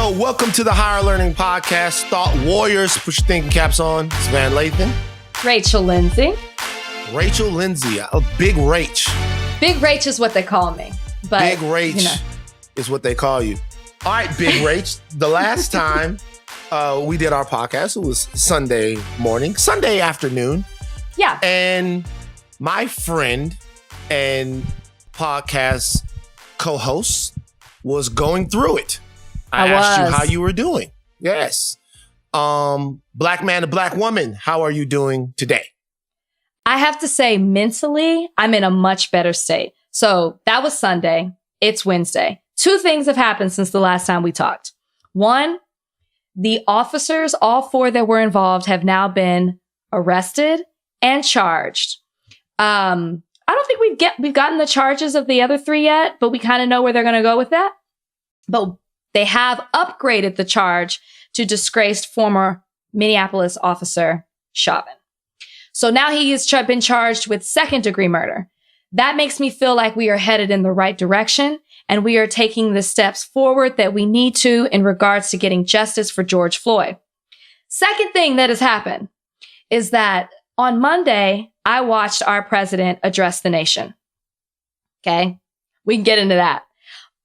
Yo, welcome to the Higher Learning Podcast. Thought Warriors, put your thinking caps on. It's Van Lathan. Rachel Lindsay. Rachel Lindsay, Big Rach. Big Rach is what they call me. But, Big Rach is what they call you. All right, Big Rach. The last time we did our podcast, it was Sunday morning, Sunday afternoon. Yeah. And my friend and podcast co-host was going through it. I asked you how you were doing. Yes. Black man to black woman, how are you doing today? I have to say, mentally, I'm in a much better state. So that was Sunday. It's Wednesday. Two things have happened since the last time we talked. One, the officers, all four that were involved, have now been arrested and charged. I don't think we've gotten the charges of the other three yet, but we kind of know where they're going to go with that. But they have upgraded the charge to disgraced former Minneapolis officer Chauvin. So now he has been charged with second-degree murder. That makes me feel like we are headed in the right direction, and we are taking the steps forward that we need to in regards to getting justice for George Floyd. Second thing that has happened is that on Monday, I watched our president address the nation. Okay? We can get into that.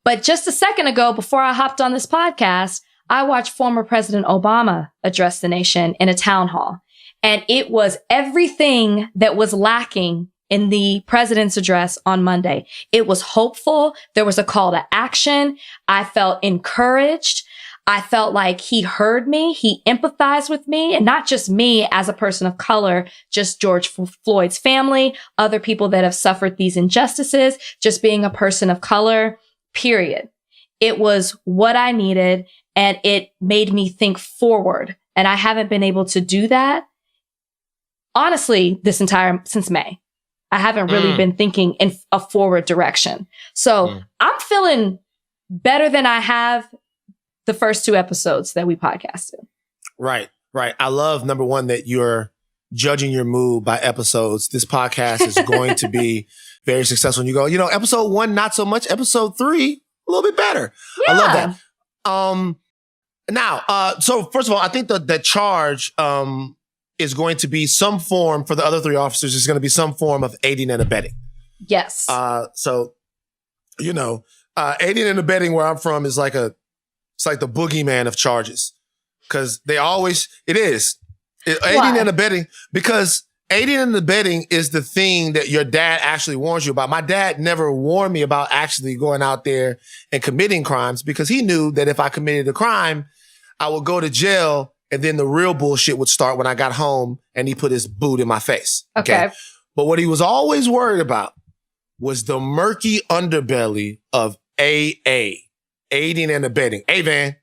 But just a second ago, before I hopped on this podcast, I watched former President Obama address the nation in a town hall. And it was everything that was lacking in the president's address on Monday. It was hopeful. There was a call to action. I felt encouraged. I felt like he heard me. He empathized with me, and not just me as a person of color, just George Floyd's family, other people that have suffered these injustices, just being a person of color, period. It was what I needed, and it made me think forward. And I haven't been able to do that, honestly, since May. I haven't really been thinking in a forward direction. So I'm feeling better than I have the first two episodes that we podcasted. Right. I love, number one, that you're judging your mood by episodes. This podcast is going to be very successful. And you go, episode 1, not so much. Episode 3, a little bit better. Yeah. I love that. So first of all, I think the charge is going to be some form for the other three officers. Is going to be some form of aiding and abetting. Yes. Aiding and abetting where I'm from is it's like the boogeyman of charges, because it is aiding and abetting, because aiding and abetting is the thing that your dad actually warns you about. My dad never warned me about actually going out there and committing crimes, because he knew that if I committed a crime, I would go to jail, and then the real bullshit would start when I got home and he put his boot in my face. Okay. But what he was always worried about was the murky underbelly of AA, aiding and abetting. Hey, Van,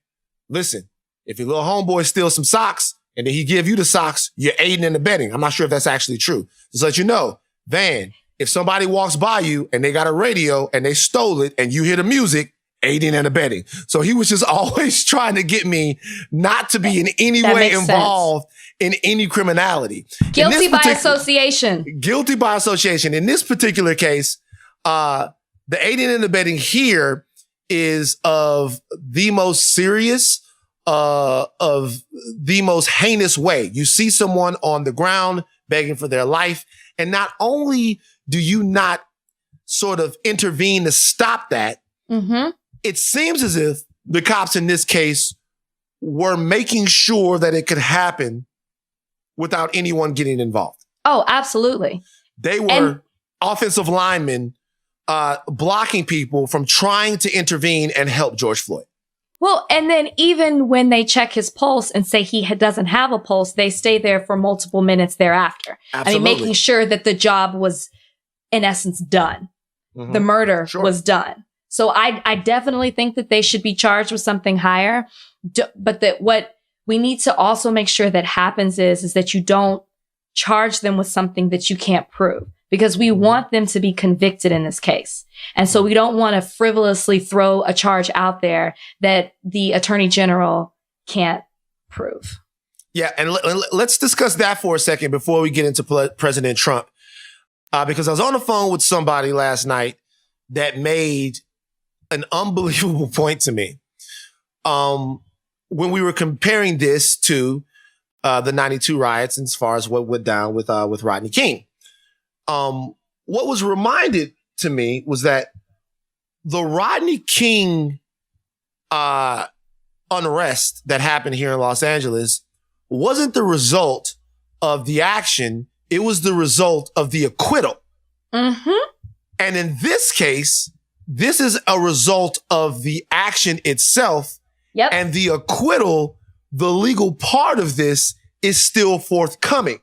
listen, if your little homeboy steals some socks and then he give you the socks, you're aiding and abetting. I'm not sure if that's actually true. Just let you know, Van, if somebody walks by you and they got a radio and they stole it and you hear the music, aiding and abetting. So he was just always trying to get me not to be in any way involved in any criminality. Guilty by association. Guilty by association. In this particular case, the aiding and abetting here is of the most serious, of the most heinous way. You see someone on the ground begging for their life, and not only do you not sort of intervene to stop that, it seems as if the cops in this case were making sure that it could happen without anyone getting involved. Oh, absolutely. They were offensive linemen blocking people from trying to intervene and help George Floyd. Well, and then even when they check his pulse and say he doesn't have a pulse, they stay there for multiple minutes thereafter. Absolutely. I mean, making sure that the job was, in essence, done. The murder was done. So I definitely think that they should be charged with something higher. But that what we need to also make sure that happens is that you don't charge them with something that you can't prove, because we want them to be convicted in this case. And so we don't want to frivolously throw a charge out there that the attorney general can't prove. Yeah. And let's discuss that for a second before we get into President Trump. Because I was on the phone with somebody last night that made an unbelievable point to me. when we were comparing this to the 92 riots as far as what went down with Rodney King, what was reminded to me was that the Rodney King unrest that happened here in Los Angeles wasn't the result of the action. It was the result of the acquittal. Mm-hmm. And in this case, this is a result of the action itself. Yep. And the acquittal, the legal part of this, is still forthcoming.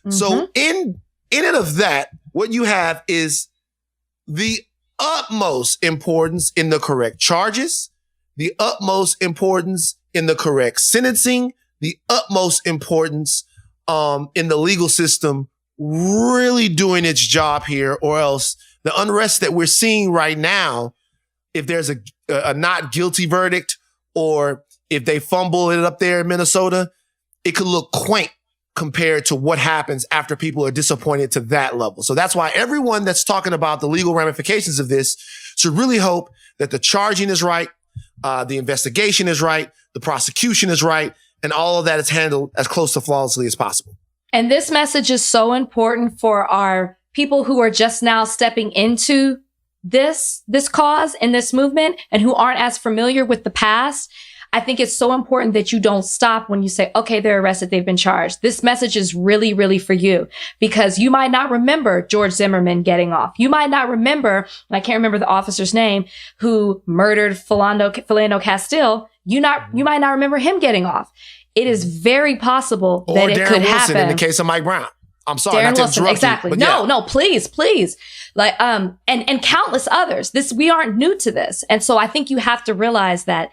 Mm-hmm. So in and of that, what you have is the utmost importance in the correct charges, the utmost importance in the correct sentencing, the utmost importance in the legal system really doing its job here, or else the unrest that we're seeing right now, if there's a not guilty verdict, or if they fumble it up there in Minnesota, it could look quaint compared to what happens after people are disappointed to that level. So that's why everyone that's talking about the legal ramifications of this should really hope that the charging is right, the investigation is right, the prosecution is right, and all of that is handled as close to flawlessly as possible. And this message is so important for our people who are just now stepping into this cause and this movement and who aren't as familiar with the past. I think it's so important that you don't stop when you say, okay, they're arrested, they've been charged. This message is really, really for you, because you might not remember George Zimmerman getting off. You might not remember, I can't remember the officer's name, who murdered Philando Castile. You might not remember him getting off. It is very possible that it could happen. In the case of Mike Brown. I'm sorry, Darren not to Wilson, interrupt exactly. you, No, please. Like, and countless others. We aren't new to this. And so I think you have to realize that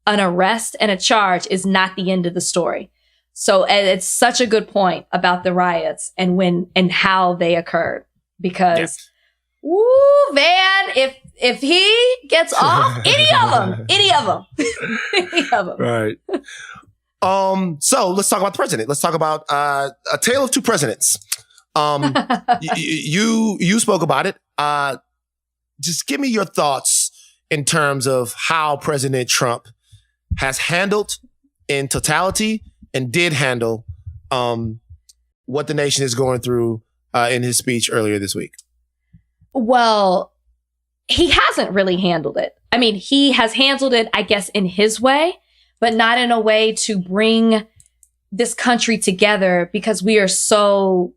an arrest and a charge is not the end of the story. So it's such a good point about the riots and when and how they occurred, because, woo, man, if he gets off, any of them. Right. So let's talk about the president. Let's talk about a tale of two presidents. You spoke about it. Just give me your thoughts in terms of how President Trump has handled in totality and did handle what the nation is going through in his speech earlier this week. Well, he hasn't really handled it. I mean, he has handled it, I guess, in his way, but not in a way to bring this country together, because we are so,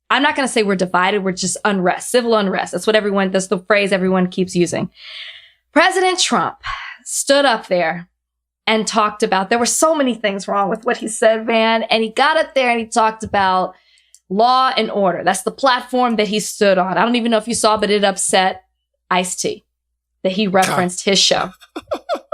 I'm not going to say we're divided. We're just unrest, civil unrest. That's the phrase everyone keeps using. President Trump stood up there and talked about, there were so many things wrong with what he said, man. And he got up there and he talked about law and order. That's the platform that he stood on. I don't even know if you saw, but it upset Ice-T that he referenced his show.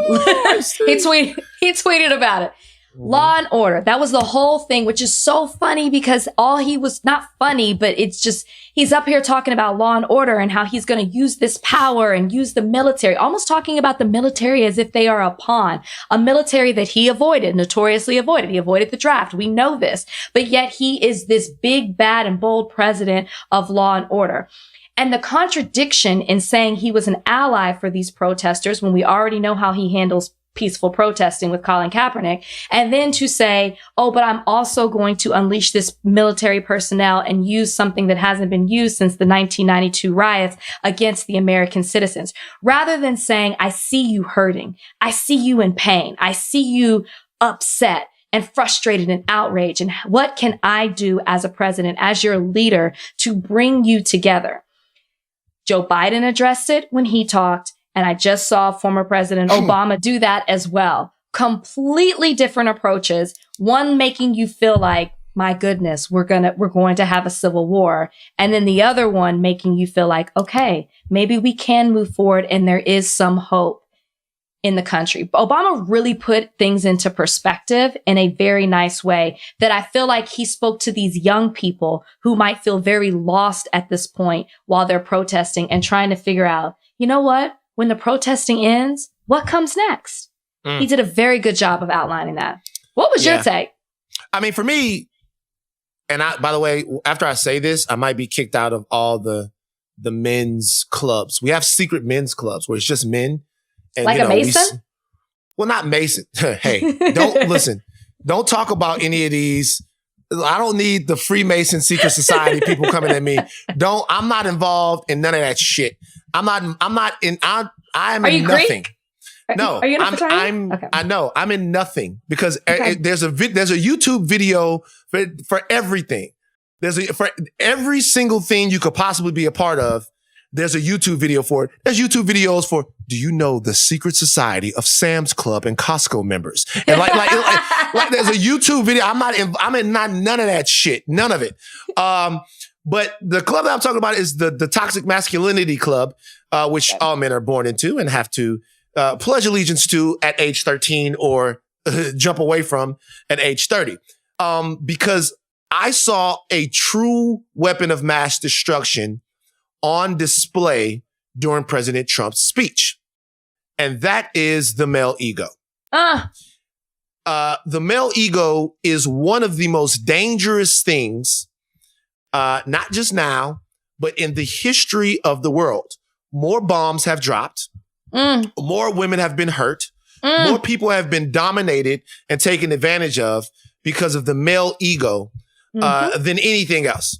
He tweeted about it. Law and order. That was the whole thing, which is so funny, because he was not funny, but it's just, he's up here talking about law and order and how he's going to use this power and use the military, almost talking about the military as if they are a pawn, a military that he notoriously avoided. He avoided the draft. We know this, but yet he is this big, bad, and bold president of law and order. And the contradiction in saying he was an ally for these protesters, when we already know how he handles peaceful protesting with Colin Kaepernick, and then to say, oh, but I'm also going to unleash this military personnel and use something that hasn't been used since the 1992 riots against the American citizens, rather than saying, I see you hurting. I see you in pain. I see you upset and frustrated and outraged. And what can I do as a president, as your leader, to bring you together? Joe Biden addressed it when he talked. And I just saw former President Obama do that as well. Completely different approaches. One making you feel like, my goodness, we're going to have a civil war. And then the other one making you feel like, okay, maybe we can move forward and there is some hope in the country. Obama really put things into perspective in a very nice way, that I feel like he spoke to these young people who might feel very lost at this point while they're protesting and trying to figure out, you know what? When the protesting ends, what comes next? He did a very good job of outlining that. What was your take? I mean, for me, and by the way, after I say this, I might be kicked out of all the men's clubs. We have secret men's clubs where it's just men. And, like a Mason? Well, not Mason. Hey, don't listen. Don't talk about any of these. I don't need the Freemason secret society people coming at me. I'm not involved in none of that shit. I am in nothing. No, are you in a fraternity? Okay. I know I'm in nothing because there's a YouTube video for everything. For every single thing you could possibly be a part of. There's a YouTube video for it. There's YouTube videos for, do you know the secret society of Sam's Club and Costco members? And like there's a YouTube video. I'm in none of that shit. None of it. But the club that I'm talking about is the Toxic Masculinity Club, which all men are born into and have to pledge allegiance to at age 13 or jump away from at age 30. Because I saw a true weapon of mass destruction on display during President Trump's speech. And that is the male ego. The male ego is one of the most dangerous things, not just now, but in the history of the world. More bombs have dropped. More women have been hurt. More people have been dominated and taken advantage of because of the male ego than anything else.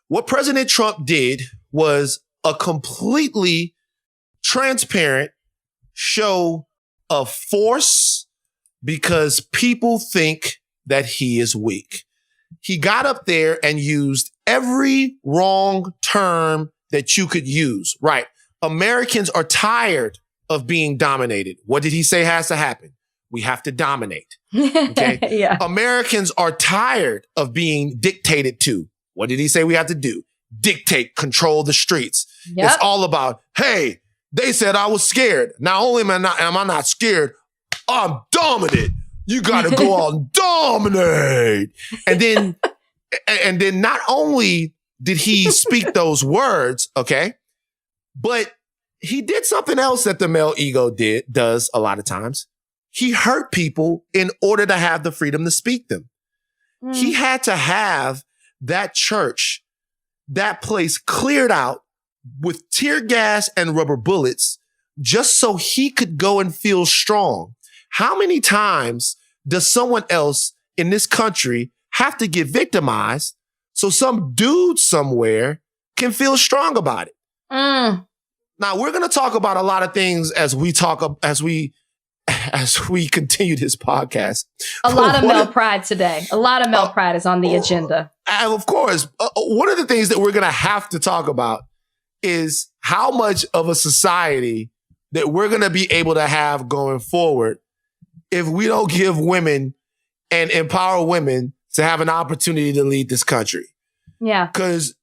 What President Trump did was a completely transparent show of force because people think that he is weak. He got up there and used every wrong term that you could use. Right. Americans are tired of being dominated. What did he say has to happen? We have to dominate. Okay. Yeah. Americans are tired of being dictated to. What did he say we have to do? Dictate, control the streets. Yep. It's all about, hey, they said I was scared. Not only am I not scared, I'm dominant. You got to go out and dominate. And then not only did he speak those words, okay, but he did something else that the male ego does a lot of times. He hurt people in order to have the freedom to speak them. He had to have that church, that place cleared out with tear gas and rubber bullets just so he could go and feel strong. How many times does someone else in this country have to get victimized so some dude somewhere can feel strong about it? Now, we're going to talk about a lot of things as we continue this podcast. A lot of male pride today. A lot of male pride is on the agenda. And of course, one of the things that we're going to have to talk about is how much of a society that we're going to be able to have going forward if we don't give women and empower women to have an opportunity to lead this country. Yeah. Because,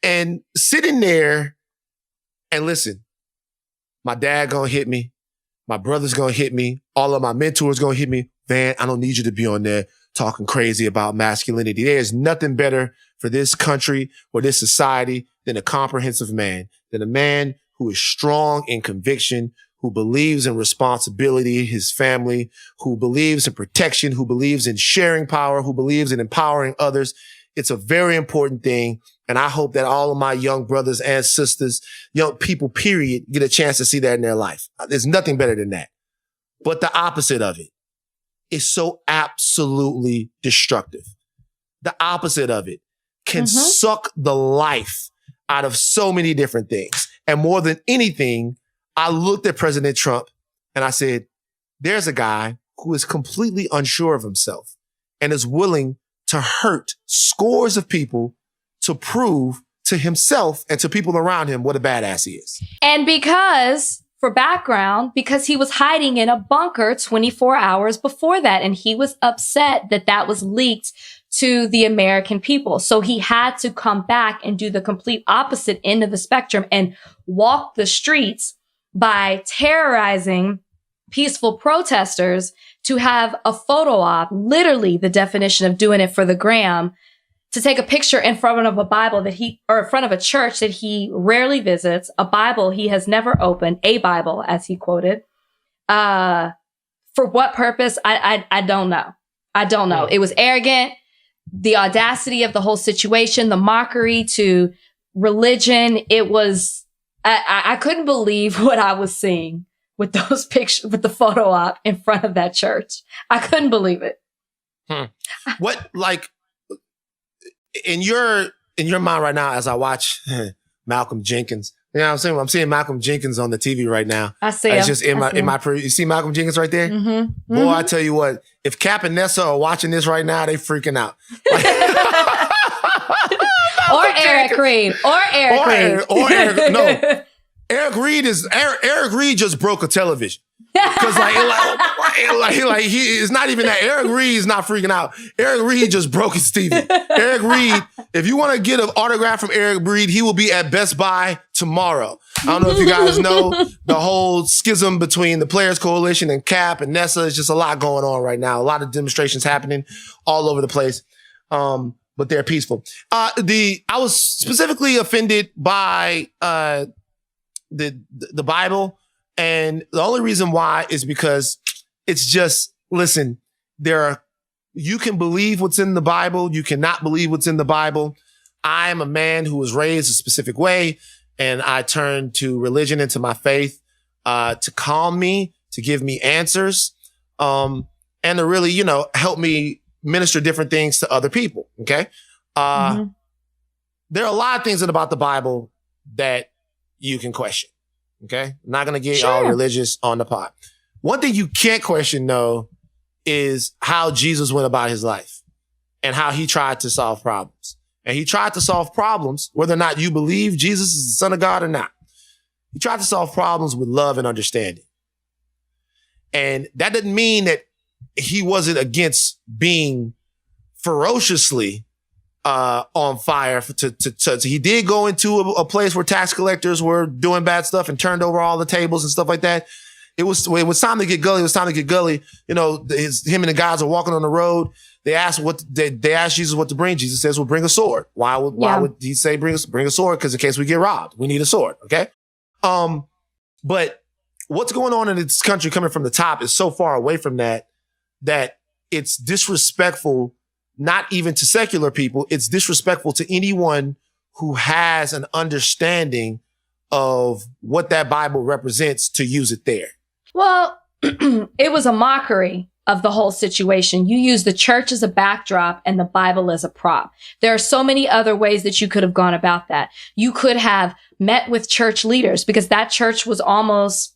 and sitting there and listen, my dad gonna hit me. My brother's gonna hit me. All of my mentors gonna hit me. Van, I don't need you to be on there talking crazy about masculinity. There's nothing better for this country or this society than a comprehensive man, than a man who is strong in conviction, who believes in responsibility, his family, who believes in protection, who believes in sharing power, who believes in empowering others. It's a very important thing. And I hope that all of my young brothers and sisters, young people, period, get a chance to see that in their life. There's nothing better than that. But the opposite of it is so absolutely destructive. The opposite of it can suck the life out of so many different things. And more than anything, I looked at President Trump and I said, there's a guy who is completely unsure of himself and is willing to hurt scores of people to prove to himself and to people around him what a badass he is. And because he was hiding in a bunker 24 hours before that, and he was upset that that was leaked to the American people. So he had to come back and do the complete opposite end of the spectrum and walk the streets by terrorizing peaceful protesters to have a photo op, literally the definition of doing it for the gram, to take a picture in front of a Bible or in front of a church that he rarely visits, a Bible he has never opened, a Bible, as he quoted. For what purpose? I don't know. I don't know. It was arrogant. The audacity of the whole situation, the mockery to religion. It was, I couldn't believe what I was seeing with those pictures, with the photo op in front of that church. I couldn't believe it. What, like, in your mind right now, as I watch Malcolm Jenkins, you know what I'm saying? I'm seeing Malcolm Jenkins on the TV right now. I see It's him. just in my you see Malcolm Jenkins right there? Mm-hmm. Boy, I tell you what, if Cap and Nessa are watching this right now, they freaking out. Or Eric Reed. No. Eric Reed just broke a television. Because he is not even that. Eric Reed is not freaking out. Eric Reed just broke his TV. Eric Reed, if you want to get an autograph from Eric Reed, he will be at Best Buy tomorrow. I don't know if you guys know the whole schism between the Players Coalition and Cap and Nessa. It's just a lot going on right now. A lot of demonstrations happening all over the place. But they're peaceful. I was specifically offended by the Bible. And the only reason why is because it's just, listen, you can believe what's in the Bible. You cannot believe what's in the Bible. I am a man who was raised a specific way, and I turned to religion and to my faith to calm me, to give me answers, and to really, help me minister different things to other people. Okay. There are a lot of things about the Bible that you can question. Okay. I'm not going to get all religious on the pod. One thing you can't question, though, is how Jesus went about his life and how he tried to solve problems. And he tried to solve problems, whether or not you believe Jesus is the Son of God or not. He tried to solve problems with love and understanding. And that didn't mean that he wasn't against being ferociously on fire. He did go into a place where tax collectors were doing bad stuff and turned over all the tables and stuff like that. It was time to get gully. It was time to get gully. Him and the guys are walking on the road. They asked Jesus what to bring. Jesus says, "Well, bring a sword." Why would he say bring a sword? Because in case we get robbed, we need a sword. Okay. But what's going on in this country coming from the top is so far away from that it's disrespectful. Not even to secular people. It's disrespectful to anyone who has an understanding of what that Bible represents to use it there. Well, it was a mockery of the whole situation. You use the church as a backdrop and the Bible as a prop. There are so many other ways that you could have gone about that. You could have met with church leaders because that church was almost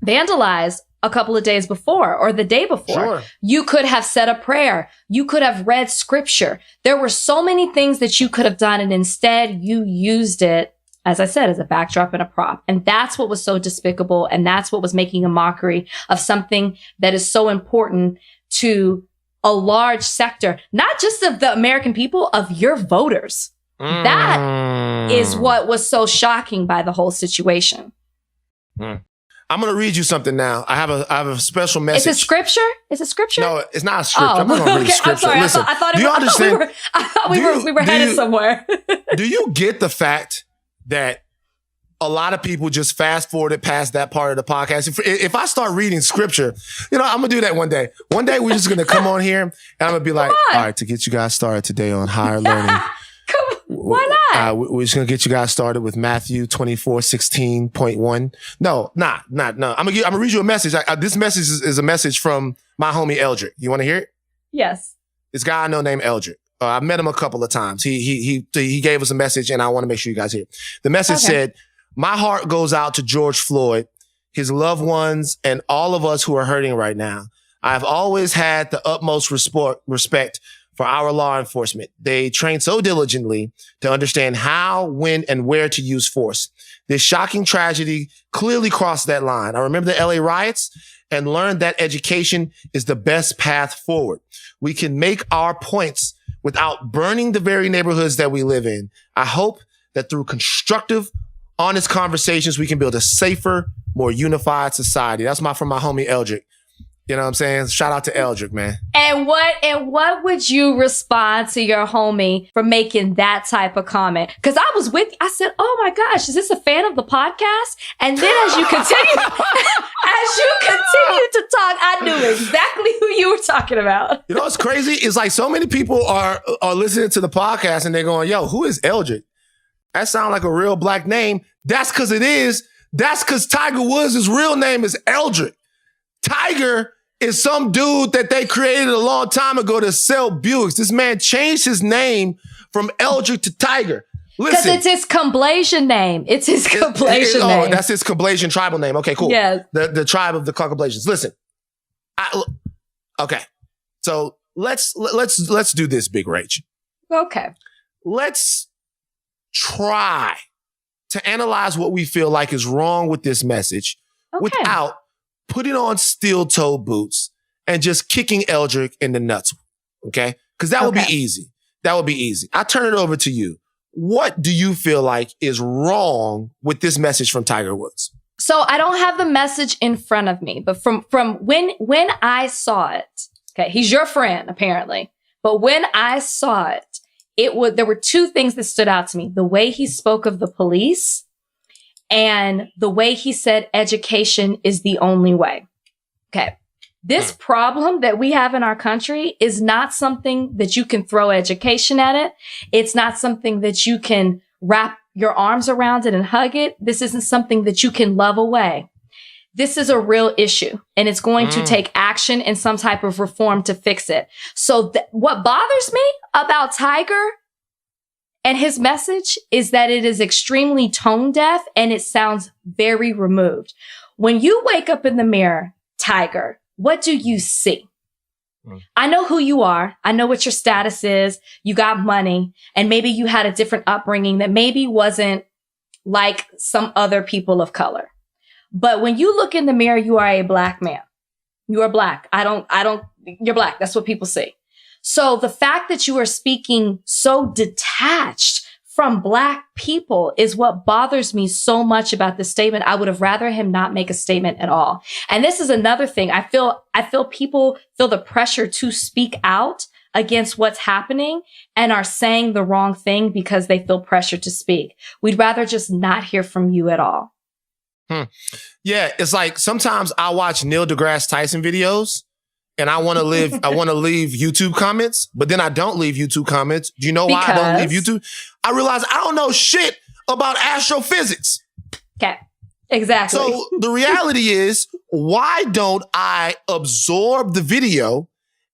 vandalized a couple of days before or the day before. Sure. You could have said a prayer. You could have read scripture. There were so many things that you could have done. And instead you used it, as I said, as a backdrop and a prop. And that's what was so despicable. And that's what was making a mockery of something that is so important to a large sector, not just of the American people, of your voters. That is what was so shocking by the whole situation. I'm going to read you something now. I have a special message. Is it scripture? Is it scripture? No, it's not a scripture. I'm not going to read scripture. I'm sorry. Listen, I thought do you understand? I thought we were headed somewhere. Do you get the fact that a lot of people just fast forwarded past that part of the podcast? If I start reading scripture, I'm going to do that one day. One day we're just going to come on here and I'm going to be like, all right, to get you guys started today on higher learning. Why not? We're just going to get you guys started with Matthew 24:16.1. No. I'm going to read you a message. This message is a message from my homie Eldrick. You want to hear it? Yes. This guy I know named Eldrick. I met him a couple of times. He gave us a message and I want to make sure you guys hear it. The message said, "My heart goes out to George Floyd, his loved ones, and all of us who are hurting right now. I've always had the utmost respect for our law enforcement. They train so diligently to understand how, when, and where to use force. This shocking tragedy clearly crossed that line. I remember the LA riots and learned that education is the best path forward. We can make our points without burning the very neighborhoods that we live in. I hope that through constructive, honest conversations, we can build a safer, more unified society." That's from my homie Eldrick. You know what I'm saying? Shout out to Eldrick, man. And what would you respond to your homie for making that type of comment? Because I said, "Oh my gosh, is this a fan of the podcast?" And then as you continue to talk, I knew exactly who you were talking about. You know what's crazy? It's like so many people are listening to the podcast and they're going, "Yo, who is Eldrick? That sounds like a real black name." That's because it is. That's because Tiger Woods' real name is Eldrick. Tiger is some dude that they created a long time ago to sell Buicks. This man changed his name from Eldrick to Tiger. Because it's his Camblaisian name. It's his Camblaisian name. Oh, that's his Camblaisian tribal name. Okay, cool. Yes. The tribe of the Caucasians. Listen. Okay. So let's do this, Big Rach. Okay. Let's try to analyze what we feel like is wrong with this message without putting on steel-toed boots and just kicking Eldrick in the nuts. Okay? Because that would be easy. That would be easy. I turn it over to you. What do you feel like is wrong with this message from Tiger Woods? So I don't have the message in front of me, but from when I saw it, okay, he's your friend apparently, but when I saw it, there were two things that stood out to me: the way he spoke of the police, and the way he said education is the only way. Okay, this problem that we have in our country is not something that you can throw education at it. It's not something that you can wrap your arms around it and hug it. This isn't something that you can love away. This is a real issue, and it's going to take action and some type of reform to fix it. So what bothers me about Tiger and his message is that it is extremely tone deaf and it sounds very removed. When you wake up in the mirror, Tiger, what do you see? I know who you are. I know what your status is. You got money, and maybe you had a different upbringing that maybe wasn't like some other people of color. But when you look in the mirror, you are a black man. You are black. You're black. That's what people see. So the fact that you are speaking so detached from black people is what bothers me so much about this statement. I would have rather him not make a statement at all. And this is another thing. I feel people feel the pressure to speak out against what's happening and are saying the wrong thing because they feel pressure to speak. We'd rather just not hear from you at all. Yeah, it's like sometimes I watch Neil deGrasse Tyson videos and I want to leave YouTube comments, but then I don't leave YouTube comments. Do you know why I don't leave YouTube? I realize I don't know shit about astrophysics. Okay, exactly. So the reality is, why don't I absorb the video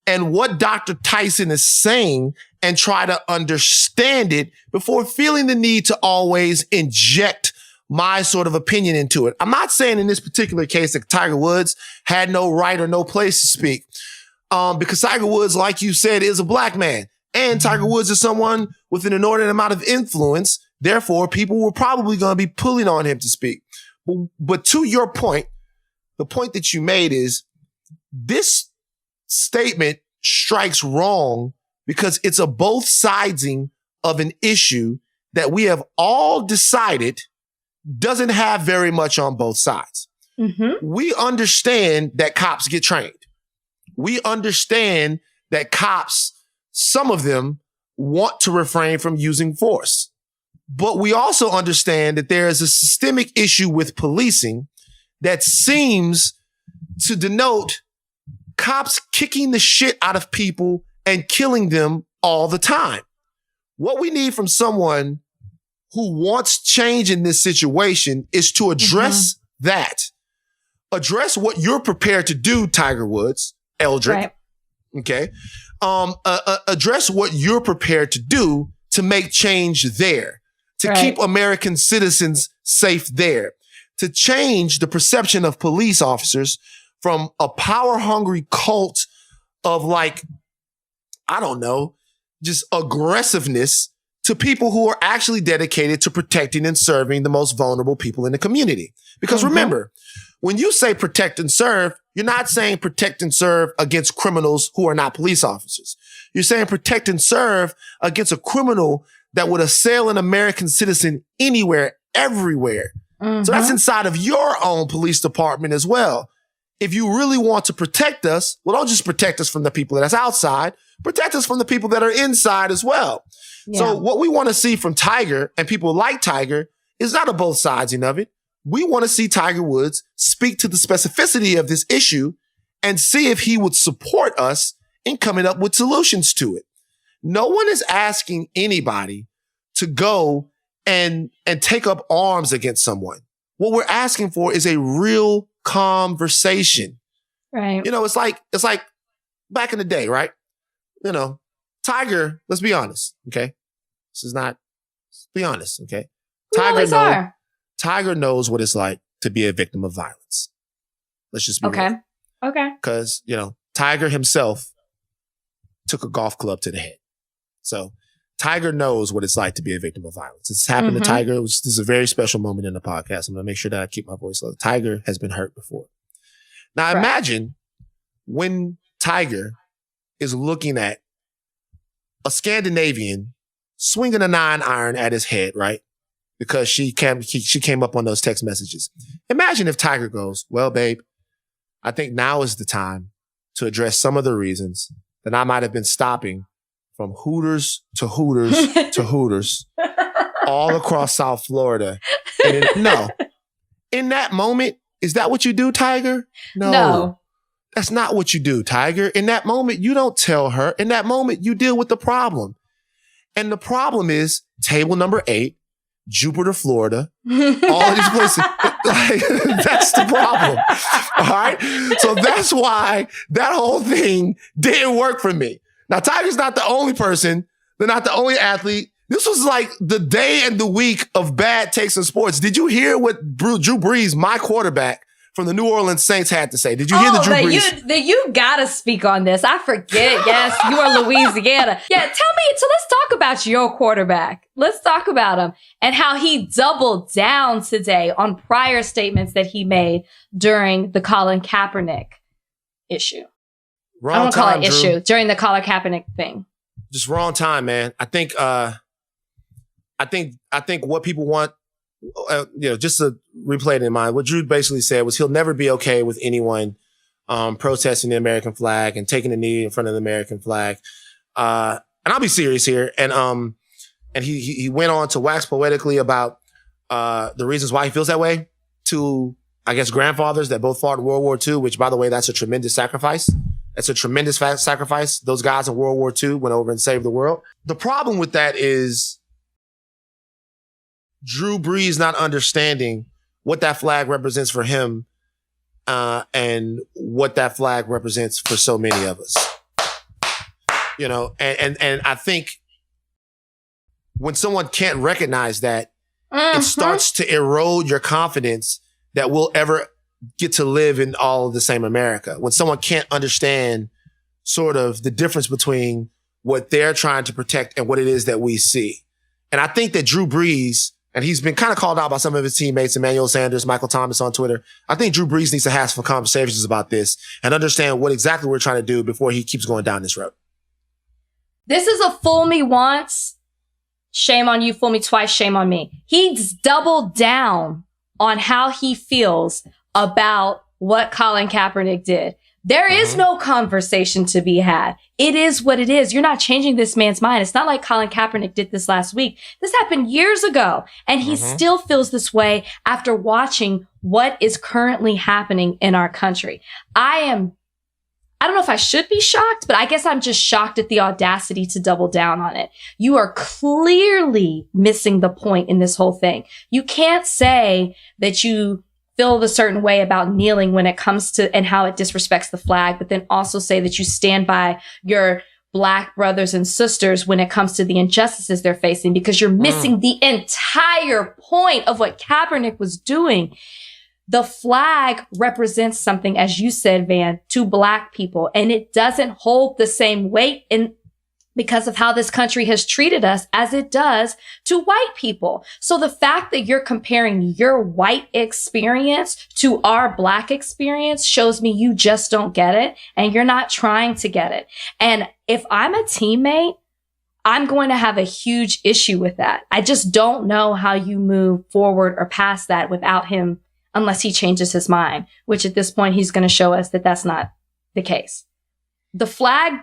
and what Dr. Tyson is saying and try to understand it before feeling the need to always inject my sort of opinion into it? I'm not saying in this particular case that Tiger Woods had no right or no place to speak, because Tiger Woods, like you said, is a black man. And Tiger Woods is someone with an inordinate amount of influence. Therefore, people were probably going to be pulling on him to speak. But to your point, the point that you made is this statement strikes wrong because it's a both sidesing of an issue that we have all decided doesn't have very much on both sides. We understand that cops get trained. We understand that cops, some of them, want to refrain from using force. But we also understand that there is a systemic issue with policing that seems to denote cops kicking the shit out of people and killing them all the time. What we need from someone who wants change in this situation is to address that. Address what you're prepared to do, Tiger Woods, Eldrick. Right. Okay. Address what you're prepared to do to make change there, to keep American citizens safe there, to change the perception of police officers from a power-hungry cult of just aggressiveness to people who are actually dedicated to protecting and serving the most vulnerable people in the community. Because remember, when you say protect and serve, you're not saying protect and serve against criminals who are not police officers. You're saying protect and serve against a criminal that would assail an American citizen anywhere, everywhere. So that's inside of your own police department as well. If you really want to protect us, well, don't just protect us from the people that's outside, protect us from the people that are inside as well. Yeah. So what we want to see from Tiger and people like Tiger is not a both sidesing of it. We want to see Tiger Woods speak to the specificity of this issue and see if he would support us in coming up with solutions to it. No one is asking anybody to go and take up arms against someone. What we're asking for is a real conversation. Right. You know, it's like back in the day, right? You know, Tiger, let's be honest, okay? Let's be honest, okay? Tiger knows what it's like to be a victim of violence. Let's just be real. Okay. Because, you know, Tiger himself took a golf club to the head. So Tiger knows what it's like to be a victim of violence. It's happened to Tiger. This is a very special moment in the podcast. I'm going to make sure that I keep my voice low. Tiger has been hurt before. Now imagine when Tiger is looking at a Scandinavian swinging a 9-iron at his head, right? Because she came up on those text messages. Imagine if Tiger goes, well, babe, I think now is the time to address some of the reasons that I might have been stopping from Hooters to Hooters to Hooters all across South Florida. And in that moment, is that what you do, Tiger? No. That's not what you do, Tiger. In that moment, you don't tell her. In that moment, you deal with the problem. And the problem is table number 8, Jupiter, Florida, all of these places. Like, that's the problem. All right. So that's why that whole thing didn't work for me. Now, Tiger's not the only person. They're not the only athlete. This was like the day and the week of bad takes in sports. Did you hear what Drew Brees, my quarterback from the New Orleans Saints, had to say? Did you hear the Drew Brees? You gotta speak on this. I forget. Yes, you are Louisiana. Yeah, tell me. So let's talk about your quarterback. Let's talk about him and how he doubled down today on prior statements that he made during the Colin Kaepernick issue. I don't call it issue, during the Colin Kaepernick thing. Just wrong time, man. I think what people want, just to replay it in mind, what Drew basically said was he'll never be okay with anyone protesting the American flag and taking a knee in front of the American flag. And I'll be serious here. And he went on to wax poetically about the reasons why he feels that way to, I guess, grandfathers that both fought in World War II, which, by the way, that's a tremendous sacrifice. That's a tremendous sacrifice. Those guys in World War II went over and saved the world. The problem with that is Drew Brees not understanding what that flag represents for him and what that flag represents for so many of us. You know, and I think when someone can't recognize that, it starts to erode your confidence that we'll ever get to live in all of the same America. When someone can't understand sort of the difference between what they're trying to protect and what it is that we see. And I think that Drew Brees, and he's been kind of called out by some of his teammates, Emmanuel Sanders, Michael Thomas on Twitter. I think Drew Brees needs to have some conversations about this and understand what exactly we're trying to do before he keeps going down this road. This is a fool me once, shame on you, fool me twice, shame on me. He's doubled down on how he feels about what Colin Kaepernick did. There is no conversation to be had. It is what it is. You're not changing this man's mind. It's not like Colin Kaepernick did this last week. This happened years ago, and he still feels this way after watching what is currently happening in our country. I don't know if I should be shocked, but I guess I'm just shocked at the audacity to double down on it. You are clearly missing the point in this whole thing. You can't say that you feel a certain way about kneeling when it comes to and how it disrespects the flag, but then also say that you stand by your Black brothers and sisters when it comes to the injustices they're facing, because you're missing the entire point of what Kaepernick was doing. The flag represents something, as you said, Van, to Black people, and it doesn't hold the same weight because of how this country has treated us as it does to white people. So the fact that you're comparing your white experience to our Black experience shows me you just don't get it, and you're not trying to get it. And if I'm a teammate, I'm going to have a huge issue with that. I just don't know how you move forward or past that without him, unless he changes his mind, which at this point, he's going to show us that that's not the case. The flag,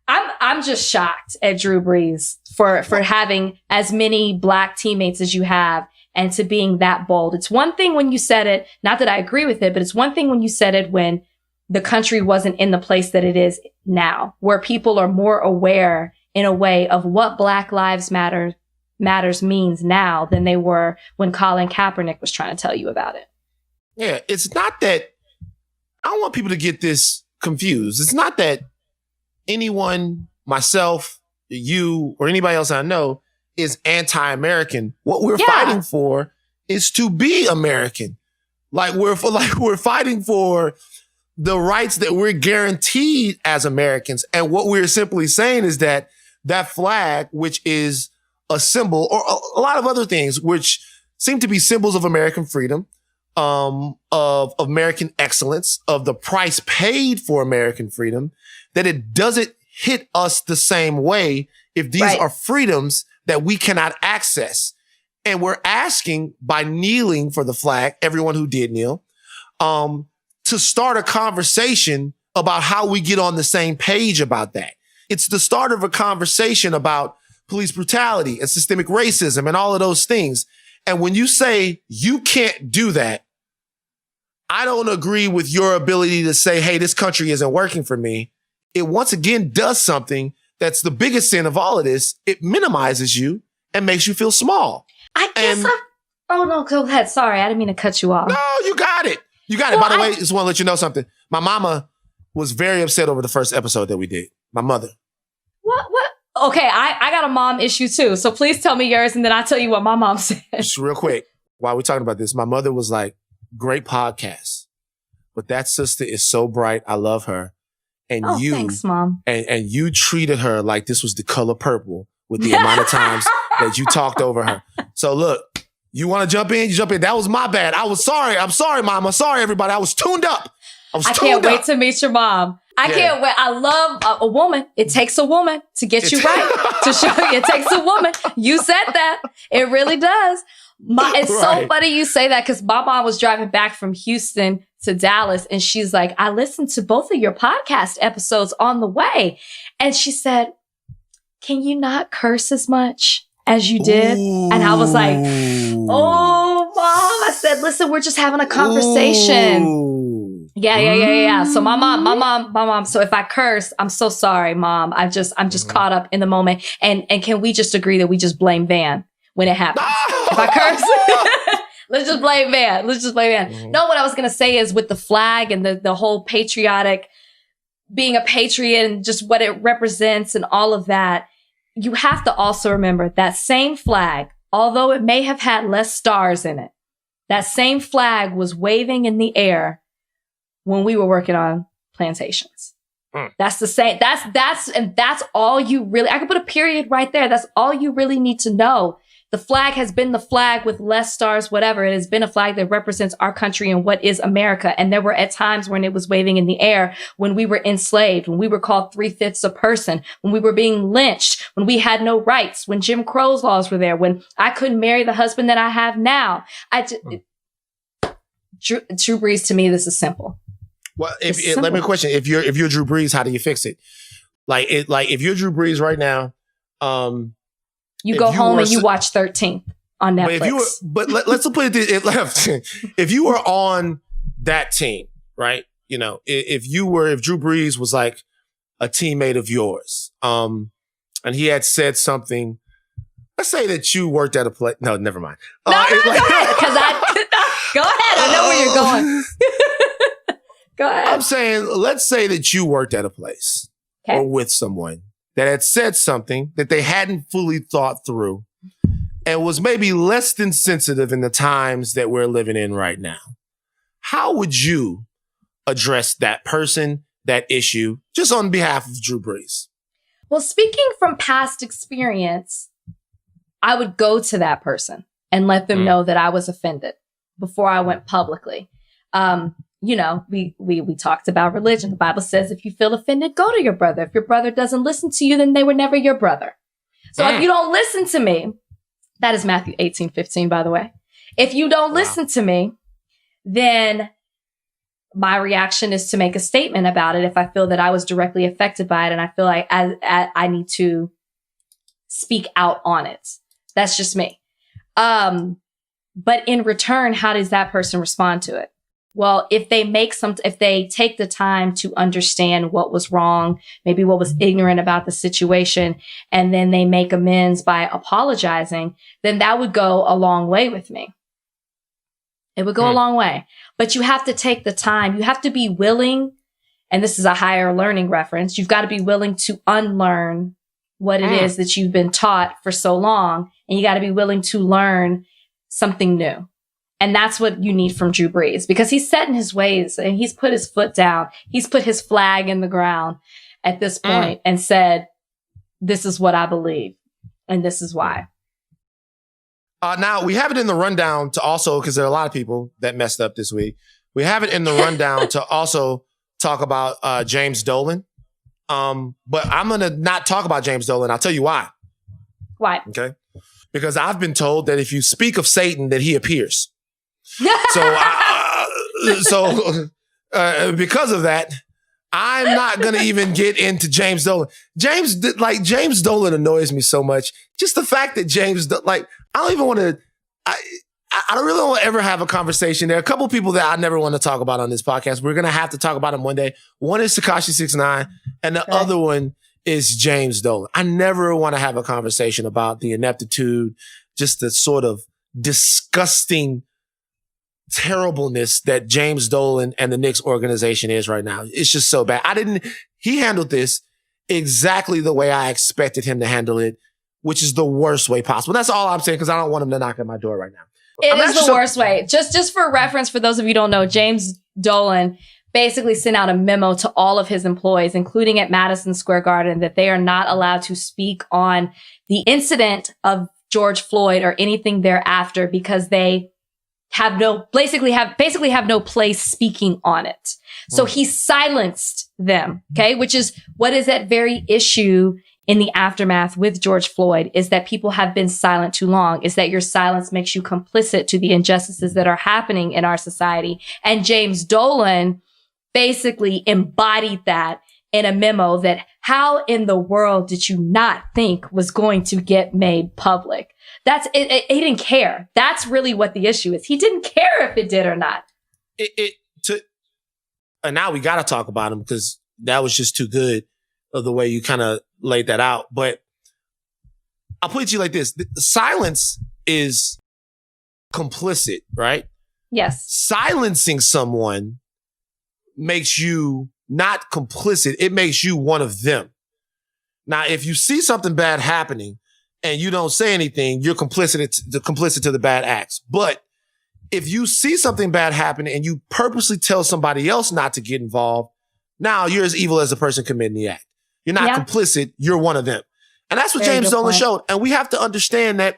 I'm just shocked at Drew Brees for having as many Black teammates as you have and to being that bold. It's one thing when you said it, not that I agree with it, but it's one thing when you said it when the country wasn't in the place that it is now, where people are more aware in a way of what Black Lives Matter Matters means now than they were when Colin Kaepernick was trying to tell you about it. Yeah, it's not that, I don't want people to get this confused. It's not that anyone, myself, you, or anybody else I know is anti-American. What we're fighting for is to be American. We're fighting for the rights that we're guaranteed as Americans. And what we're simply saying is that flag, which is a symbol, or a lot of other things, which seem to be symbols of American freedom, of American excellence, of the price paid for American freedom, that it doesn't hit us the same way if these are freedoms that we cannot access. And we're asking, by kneeling for the flag, everyone who did kneel, to start a conversation about how we get on the same page about that. It's the start of a conversation about police brutality and systemic racism and all of those things. And when you say you can't do that, I don't agree with your ability to say, hey, this country isn't working for me. It once again does something that's the biggest sin of all of this. It minimizes you and makes you feel small. Oh no, go ahead. Sorry, I didn't mean to cut you off. No, you got it. You got it. By the way, just want to let you know something. My mama was very upset over the first episode that we did. My mother. What? Okay, I got a mom issue too. So please tell me yours and then I'll tell you what my mom said. Just real quick, while we're talking about this, my mother was like, great podcast, but that sister is so bright. I love her. And thanks, Mom. And you treated her like this was The Color Purple with the amount of times that you talked over her. So look, you want to jump in? You jump in. That was my bad. I was sorry. I'm sorry, Mama. Sorry, everybody. I was tuned up. I can't wait to meet your mom. I can't wait. I love a woman. It takes a woman to get you right. To show you it takes a woman. You said that. It really does. It's so funny you say that because my mom was driving back from Houston to Dallas and she's like, I listened to both of your podcast episodes on the way. And she said, can you not curse as much as you did? Ooh. And I was like, oh, Mom. I said, listen, we're just having a conversation. Ooh. Yeah. So my mom. So if I curse, I'm so sorry, Mom. I'm just caught up in the moment. And can we just agree that we just blame Van when it happens? If I curse, let's just blame Van. Mm-hmm. No, what I was going to say is with the flag and the whole patriotic, being a patriot and just what it represents and all of that, you have to also remember that same flag, although it may have had less stars in it, that same flag was waving in the air when we were working on plantations. That's the same. That's all you really, I could put a period right there. That's all you really need to know. The flag has been the flag with less stars, whatever. It has been a flag that represents our country and what is America. And there were at times when it was waving in the air, when we were enslaved, when we were called 3/5 a person, when we were being lynched, when we had no rights, when Jim Crow's laws were there, when I couldn't marry the husband that I have now. Drew Brees, to me, this is simple. Well, let me question: if you're Drew Brees, how do you fix it? If you're Drew Brees right now, you go home and you watch 13th on Netflix. But let's put it this, if you were on that team, right? You know, if Drew Brees was like a teammate of yours, and he had said something, let's say that you worked at a place. No, never mind. Go ahead. Go ahead. I know where you're going. Go ahead. I'm saying, let's say that you worked at a place or with someone that had said something that they hadn't fully thought through and was maybe less than sensitive in the times that we're living in right now. How would you address that person, that issue, just on behalf of Drew Brees? Well, speaking from past experience, I would go to that person and let them know that I was offended before I went publicly. You know, we talked about religion. The Bible says if you feel offended, go to your brother. If your brother doesn't listen to you, then they were never your brother. So if you don't listen to me, that is Matthew 18:15, by the way. If you don't listen to me, then my reaction is to make a statement about it if I feel that I was directly affected by it and I feel like I need to speak out on it. That's just me. But in return, how does that person respond to it? well, if they take the time to understand what was wrong, maybe what was ignorant about the situation, and then they make amends by apologizing, then that would go a long way with me. It would go a long way. But you have to take the time. You have to be willing, and this is a higher learning reference, you've got to be willing to unlearn what it is that you've been taught for so long, and you got to be willing to learn something new. And that's what you need from Drew Brees, because he's set in his ways and he's put his foot down. He's put his flag in the ground at this point and said, this is what I believe. And this is why. Now, we have it in the rundown to also, because there are a lot of people that messed up this week. We have it in the rundown to also talk about James Dolan. But I'm going to not talk about James Dolan. I'll tell you why. Why? Okay. Because I've been told that if you speak of Satan, that he appears. Because of that, I'm not going to even get into James Dolan. James Dolan annoys me so much. Just the fact that I don't even want to, I don't really want to ever have a conversation. There are a couple of people that I never want to talk about on this podcast. We're going to have to talk about them one day. One is Tekashi 6ix9ine, and the other one is James Dolan. I never want to have a conversation about the ineptitude, just the sort of disgusting terribleness that James Dolan and the Knicks organization is right now. It's just so bad. He handled this exactly the way I expected him to handle it, which is the worst way possible. That's all I'm saying, because I don't want him to knock at my door right now. It is the worst way. Just for reference, for those of you who don't know, James Dolan basically sent out a memo to all of his employees, including at Madison Square Garden, that they are not allowed to speak on the incident of George Floyd or anything thereafter, because they have basically have no place speaking on it. So he silenced them, okay? Which is what is at very issue in the aftermath with George Floyd, is that people have been silent too long, is that your silence makes you complicit to the injustices that are happening in our society. And James Dolan basically embodied that in a memo that how in the world did you not think was going to get made public? That's it. He didn't care. That's really what the issue is. He didn't care if it did or not. And now we got to talk about him, because that was just too good of the way you kind of laid that out. But I'll put it to you like this. Silence is complicit, right? Yes. Silencing someone makes you not complicit. It makes you one of them. Now, if you see something bad happening and you don't say anything, you're complicit to the bad acts. But if you see something bad happen and you purposely tell somebody else not to get involved, now you're as evil as the person committing the act. You're not complicit. You're one of them. And that's what James Dolan showed. And we have to understand that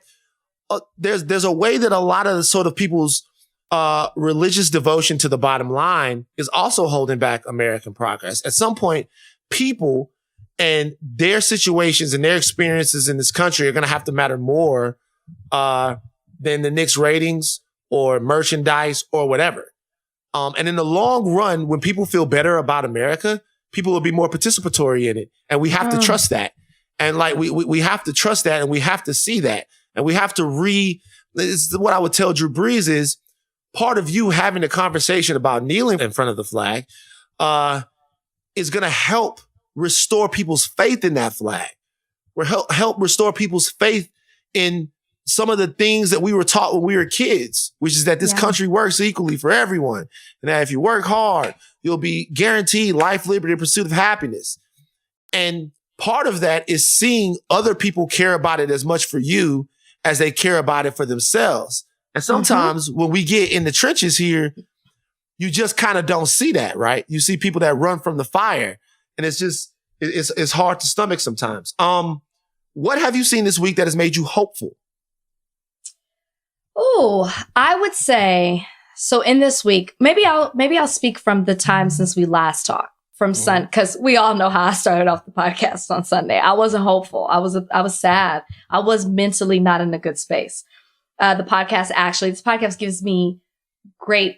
there's a way that a lot of the sort of people's religious devotion to the bottom line is also holding back American progress. At some point, people and their situations and their experiences in this country are going to have to matter more than the Knicks ratings or merchandise or whatever. And in the long run, when people feel better about America, people will be more participatory in it. And we have to trust that. And like, we have to trust that, and we have to see that. And we have to what I would tell Drew Brees is, part of you having a conversation about kneeling in front of the flag is going to help restore people's faith in that flag. Or help restore people's faith in some of the things that we were taught when we were kids, which is that this country works equally for everyone. And that if you work hard, you'll be guaranteed life, liberty, and pursuit of happiness. And part of that is seeing other people care about it as much for you as they care about it for themselves. And sometimes when we get in the trenches here, you just kind of don't see that, right? You see people that run from the fire, and it's hard to stomach sometimes. What have you seen this week that has made you hopeful? Oh, I would say, so in this week, maybe I'll speak from the time since we last talked, from Sunday, because we all know how I started off the podcast on Sunday. I wasn't hopeful. I was sad. I was mentally not in a good space. This podcast gives me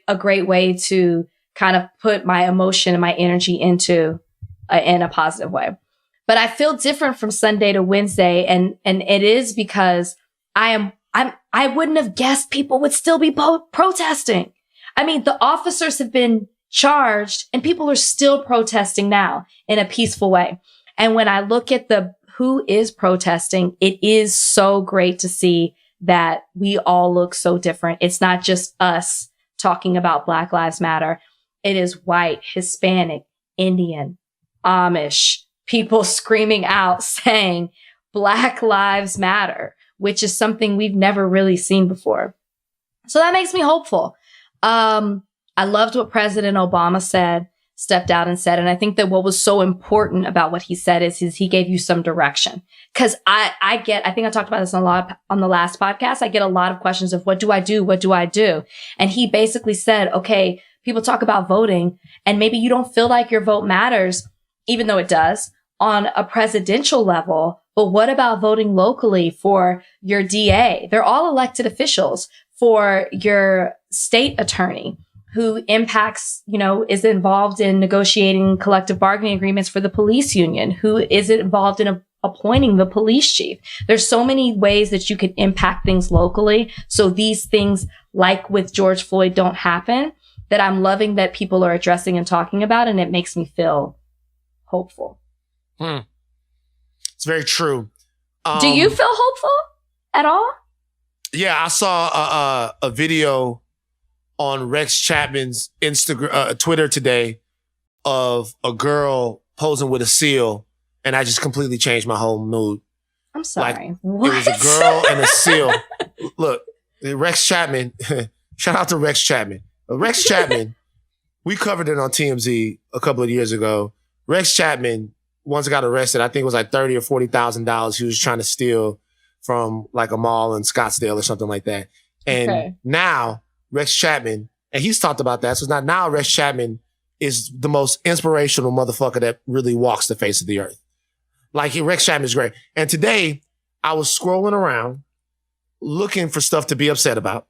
a great way to kind of put my emotion and my energy into in a positive way. But I feel different from Sunday to Wednesday, and it is because I wouldn't have guessed people would still be protesting. I mean, the officers have been charged and people are still protesting now in a peaceful way. And when I look at who is protesting, it is so great to see that we all look so different. It's not just us talking about Black Lives Matter. It is white, Hispanic, Indian, Amish, people screaming out saying Black Lives Matter, which is something we've never really seen before. So that makes me hopeful. I loved what President Obama stepped out and said. And I think that what was so important about what he said is he gave you some direction. Cause I think I talked about this on the last podcast. I get a lot of questions of what do I do? What do I do? And he basically said, okay, people talk about voting and maybe you don't feel like your vote matters, even though it does on a presidential level. But what about voting locally for your DA? They're all elected officials. For your state attorney who impacts, is involved in negotiating collective bargaining agreements for the police union, who is involved in appointing the police chief. There's so many ways that you can impact things locally. So these things like with George Floyd don't happen, that I'm loving that people are addressing and talking about. And it makes me feel hopeful. It's very true. Do you feel hopeful at all? Yeah, I saw a video on Rex Chapman's Twitter today of a girl posing with a seal, and I just completely changed my whole mood. I'm sorry. It was a girl and a seal. Look, Rex Chapman, shout out to Rex Chapman. Rex Chapman, we covered it on TMZ a couple of years ago. Rex Chapman once got arrested. I think it was like $30,000 or $40,000. He was trying to steal from like a mall in Scottsdale or something like that. And now Rex Chapman, and he's talked about that. So now Rex Chapman is the most inspirational motherfucker that really walks the face of the earth. Like Rex Chapman is great. And today I was scrolling around looking for stuff to be upset about.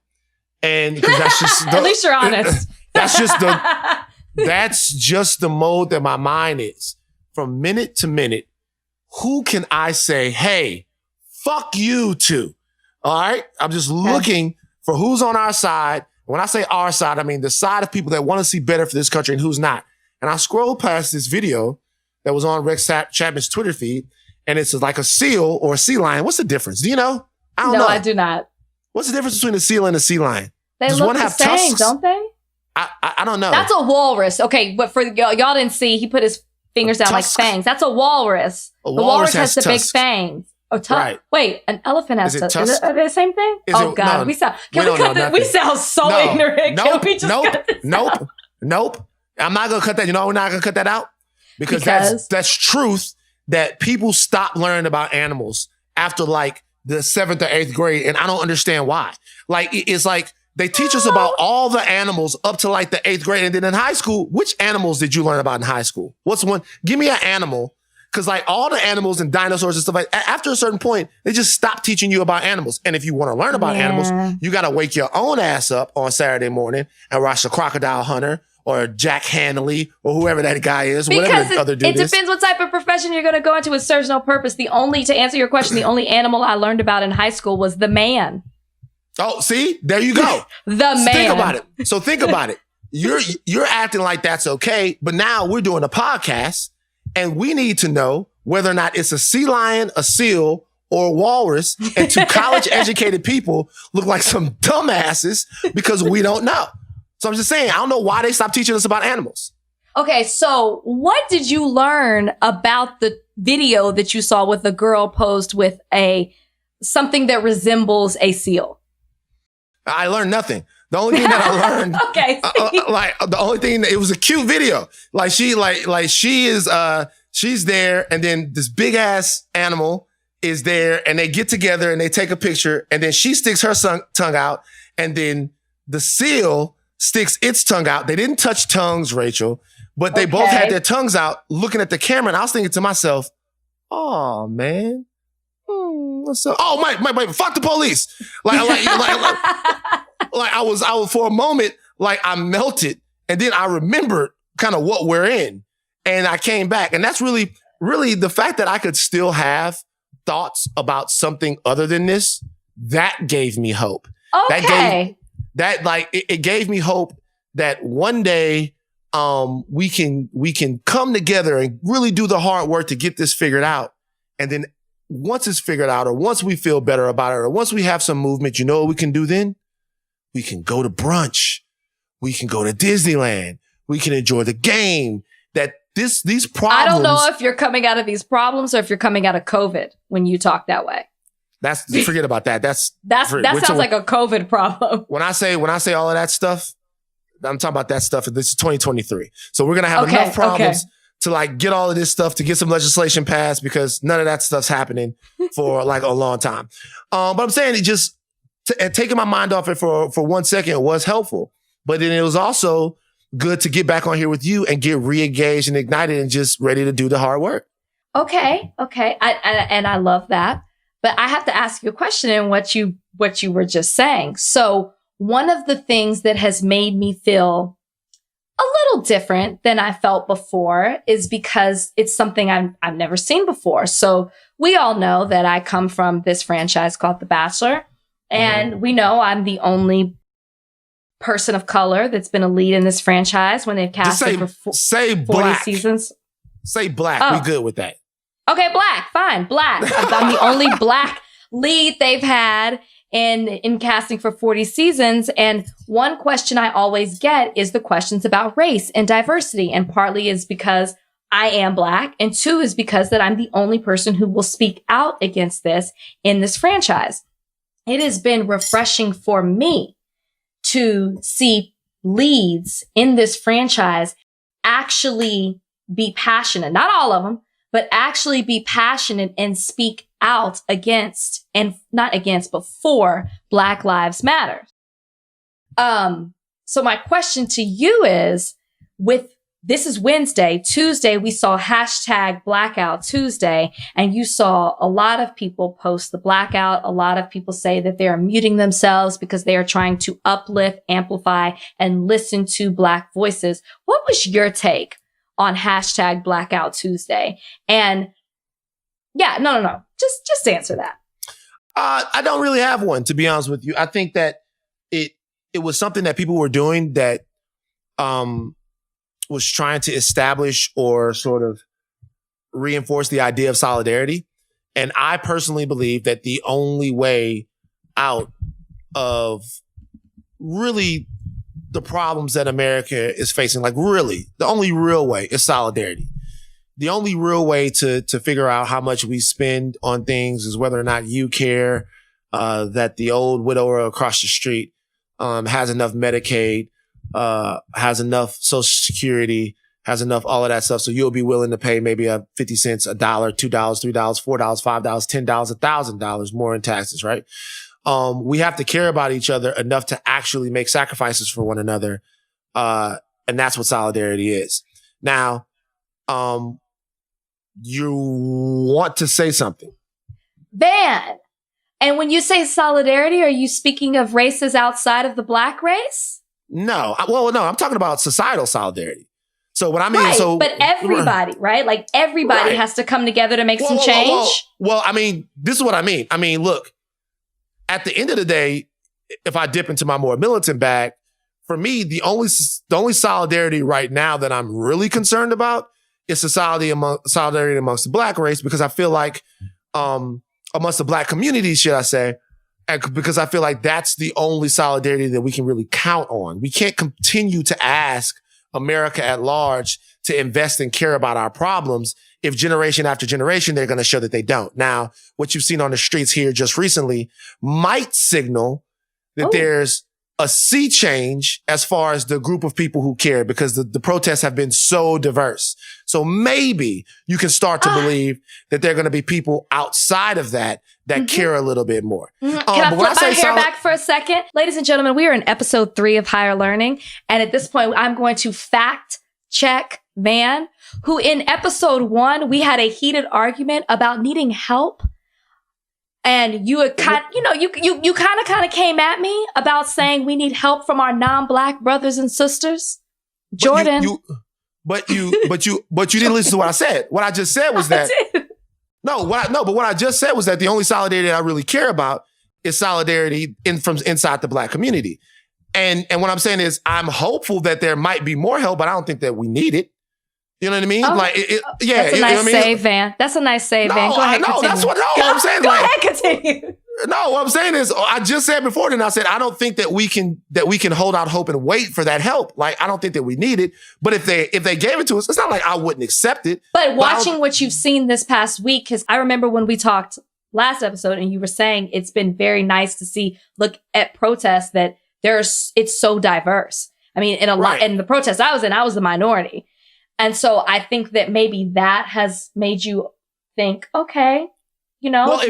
And because that's just at least you're honest. That's just the mode that my mind is. From minute to minute, who can I say, hey, fuck you to? All right. I'm just looking for who's on our side. When I say our side, I mean the side of people that want to see better for this country and who's not. And I scrolled past this video that was on Rex Chapman's Twitter feed, and it's like a seal or a sea lion. What's the difference? Do you know? I don't know. No, I do not. What's the difference between a seal and a sea lion? They Does look one the have same, tusks? don't they? I don't know. That's a walrus. Okay, but for y'all didn't see, he put his fingers down Tusks. like fangs. That's a walrus. A The walrus has the tusks. big fangs. Oh, Right. Wait, an elephant has Is it tusks. tusks? Are they the same thing? No, God, we sound. we don't know We nothing. sound so No, ignorant. Can we just cut this out? Nope. I'm not gonna cut that. You know, we're not gonna cut that out because Because? that's truth. That people stop learning about animals after like the 7th or 8th grade, and I don't understand why. Like it's like they teach us about all the animals up to like the 8th grade, and then in high school, which animals did you learn about in high school? What's one? Give me an animal. Because like all the animals and dinosaurs and stuff like after a certain point, they just stop teaching you about animals. And if you want to learn about animals, you got to wake your own ass up on Saturday morning and watch The Crocodile Hunter or Jack Hanley or whoever that guy is, whatever the other dude it is. depends what type of profession you're going to go into. It serves no purpose. To answer your question, the only animal I learned about in high school was the man. Oh, see, there you go. The man. Think about it. So think about it. You're acting like that's okay, but now we're doing a podcast. And we need to know whether or not it's a sea lion, a seal, or a walrus. And two college-educated people look like some dumbasses because we don't know. So I'm just saying, I don't know why they stopped teaching us about animals. Okay, so what did you learn about the video that you saw with the girl posed with something that resembles a seal? I learned nothing. The only thing that I learned, okay, the only thing, it was a cute video. Like she's there, and then this big ass animal is there, and they get together and they take a picture, and then she sticks her tongue out, and then the seal sticks its tongue out. They didn't touch tongues, Rachel, but they both had their tongues out looking at the camera, and I was thinking to myself, oh man. What's up? Oh, Mike, fuck the police. Like I was for a moment, like I melted, and then I remembered kind of what we're in, and I came back, and that's really, really the fact that I could still have thoughts about something other than this. That gave me hope. Okay. It gave me hope that one day we can come together and really do the hard work to get this figured out. And then once it's figured out, or once we feel better about it, or once we have some movement, you know what we can do then? We can go to brunch. We can go to Disneyland. We can enjoy the game. That these problems. I don't know if you're coming out of these problems or if you're coming out of COVID when you talk that way. Forget about that. That sounds like a COVID problem. When I say all of that stuff, I'm talking about that stuff. This is 2023. So we're going to have enough problems to like get all of this stuff, to get some legislation passed, because none of that stuff's happening for like a long time. But I'm saying it just, taking my mind off it for 1 second was helpful. But then it was also good to get back on here with you and get re-engaged and ignited and just ready to do the hard work. Okay. I love that. But I have to ask you a question in what you were just saying. So one of the things that has made me feel a little different than I felt before is because it's something I've never seen before. So we all know that I come from this franchise called The Bachelor. And we know I'm the only person of color that's been a lead in this franchise when they've casted for 40 seasons. Say black. We good with that. Okay, black. Fine. Black. I'm the only black lead they've had in casting for 40 seasons. And one question I always get is the questions about race and diversity. And partly is because I am black. And two is because that I'm the only person who will speak out against this in this franchise. It has been refreshing for me to see leads in this franchise actually be passionate. Not all of them, but actually be passionate and speak out against, and not against, but for Black Lives Matter. So my question to you is, this is Wednesday. Tuesday, we saw hashtag Blackout Tuesday, and you saw a lot of people post the blackout. A lot of people say that they are muting themselves because they are trying to uplift, amplify, and listen to Black voices. What was your take on hashtag Blackout Tuesday? And no. Just answer that. I don't really have one, to be honest with you. I think that it was something that people were doing that was trying to establish or sort of reinforce the idea of solidarity. And I personally believe that the only way out of really the problems that America is facing, like really, the only real way is solidarity. The only real way to figure out how much we spend on things is whether or not you care that the old widower across the street has enough Medicaid, has enough Social Security, has enough all of that stuff. So you'll be willing to pay maybe 50 cents, $1, $2, $3, $4, $5, $10, $1,000 more in taxes, right? We have to care about each other enough to actually make sacrifices for one another. And that's what solidarity is. Now, you want to say something. Van. And when you say solidarity, are you speaking of races outside of the Black race? No. I'm talking about societal solidarity. So what I mean, but everybody, right? Like everybody has to come together to make some change. Well, I mean, this is what I mean. I mean, look, at the end of the day, if I dip into my more militant bag, for me, the only solidarity right now that I'm really concerned about is solidarity amongst the Black race, because I feel like, amongst the Black community, should I say, and because I feel like that's the only solidarity that we can really count on. We can't continue to ask America at large to invest and care about our problems if generation after generation, they're going to show that they don't. Now, what you've seen on the streets here just recently might signal that there's a sea change as far as the group of people who care, because the protests have been so diverse. So maybe you can start to believe that there are going to be people outside of that care a little bit more. Can I flip my hair back for a second? Ladies and gentlemen, we are in episode 3 of Higher Learning. And at this point, I'm going to fact check Van, who in episode 1, we had a heated argument about needing help. And you had kind of came at me about saying we need help from our non-Black brothers and sisters. Jordan. But you didn't listen to what I said. What I just said was that what I just said was that the only solidarity I really care about is solidarity from inside the Black community. And what I'm saying is I'm hopeful that there might be more help, but I don't think that we need it. You know what I mean? Oh, yeah. That's a nice save, Van. That's a nice save, Van. Go ahead, continue. That's what I'm saying. Go ahead, continue. No, what I'm saying is, I just said before, then I said, I don't think that we can hold out hope and wait for that help. Like, I don't think that we need it. But if they gave it to us, it's not like I wouldn't accept it. But watching what you've seen this past week, because I remember when we talked last episode and you were saying it's been very nice to look at protests that it's so diverse. I mean, in the protests I was the minority. And so I think that maybe that has made you think, okay, well,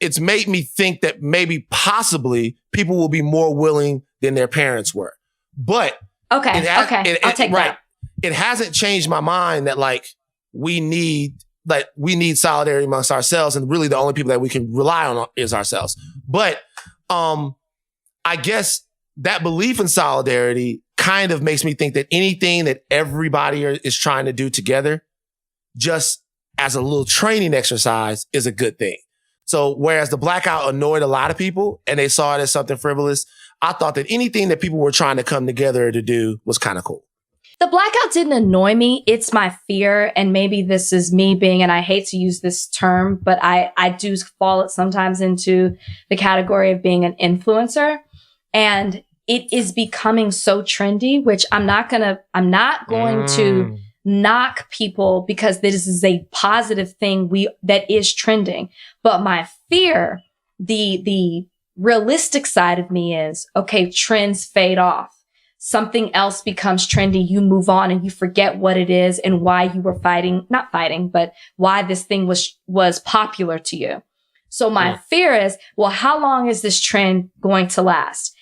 it's made me think that maybe possibly people will be more willing than their parents were. But I'll take that. It hasn't changed my mind that we need solidarity amongst ourselves, and really the only people that we can rely on is ourselves. But I guess that belief in solidarity kind of makes me think that anything that everybody is trying to do together, just as a little training exercise, is a good thing. So whereas the blackout annoyed a lot of people and they saw it as something frivolous, I thought that anything that people were trying to come together to do was kind of cool. The blackout didn't annoy me. It's my fear. And maybe this is me being, and I hate to use this term, but I do fall sometimes into the category of being an influencer. And it is becoming so trendy, which I'm not going to knock people because this is a positive thing that is trending. But my fear, the realistic side of me is, okay, trends fade off. Something else becomes trendy. You move on and you forget what it is and why you were not fighting, but why this thing was popular to you. So my fear is, well, how long is this trend going to last?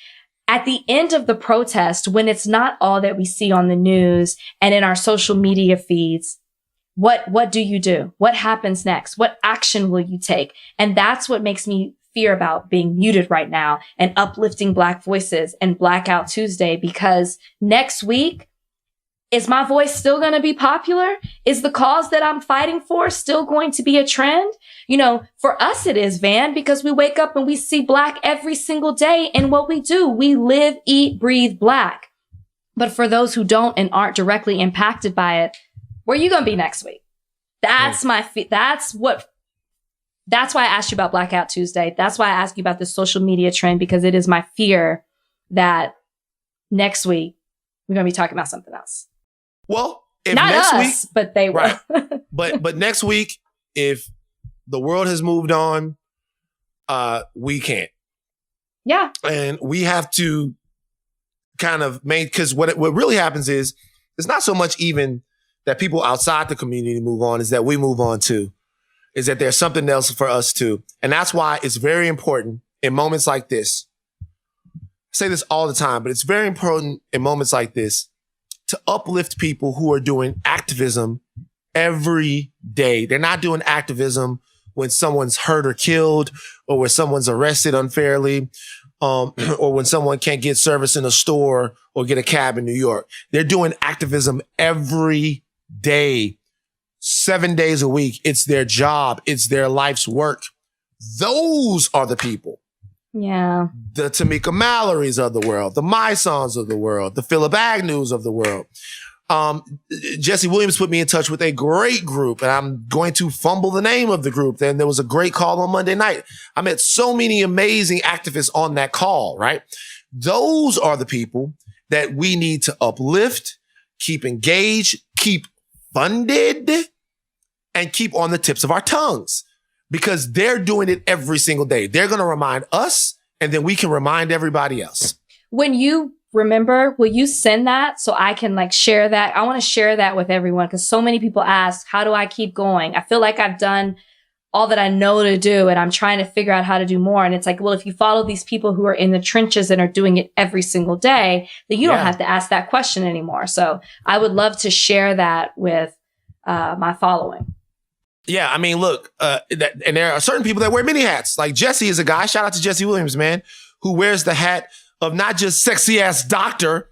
At the end of the protest, when it's not all that we see on the news and in our social media feeds, what do you do? What happens next? What action will you take? And that's what makes me fear about being muted right now and uplifting Black voices and Blackout Tuesday, because next week, is my voice still going to be popular? Is the cause that I'm fighting for still going to be a trend? For us it is, Van, because we wake up and we see Black every single day in what we do. We live, eat, breathe Black. But for those who don't and aren't directly impacted by it, where are you going to be next week? That's that's why I asked you about Blackout Tuesday. That's why I asked you about the social media trend, because it is my fear that next week we're going to be talking about something else. Well, if not next us, week, but they will. Right. but next week, if the world has moved on, we can't. Yeah. And we have to kind of because what really happens is, it's not so much even that people outside the community move on, is that we move on too. Is that there's something else for us too. And that's why it's very important in moments like this. I say this all the time, but it's very important in moments like this to uplift people who are doing activism every day. They're not doing activism when someone's hurt or killed, or when someone's arrested unfairly, or when someone can't get service in a store or get a cab in New York. They're doing activism every day, 7 days a week. It's their job. It's their life's work. Those are the people. Yeah. The Tamika Mallorys of the world, the Mysons of the world, the Philip Agnews of the world. Jesse Williams put me in touch with a great group, and I'm going to fumble the name of the group. Then there was a great call on Monday night. I met so many amazing activists on that call, right? Those are the people that we need to uplift, keep engaged, keep funded, and keep on the tips of our tongues, because they're doing it every single day. They're going to remind us, and then we can remind everybody else. When you remember, will you send that so I can share that? I want to share that with everyone, because so many people ask, how do I keep going? I feel like I've done all that I know to do, and I'm trying to figure out how to do more. And it's like, well, if you follow these people who are in the trenches and are doing it every single day, then you don't have to ask that question anymore. So I would love to share that with my following. Yeah, I mean, look, and there are certain people that wear many hats. Like Jesse is a guy, shout out to Jesse Williams, man, who wears the hat of not just sexy ass doctor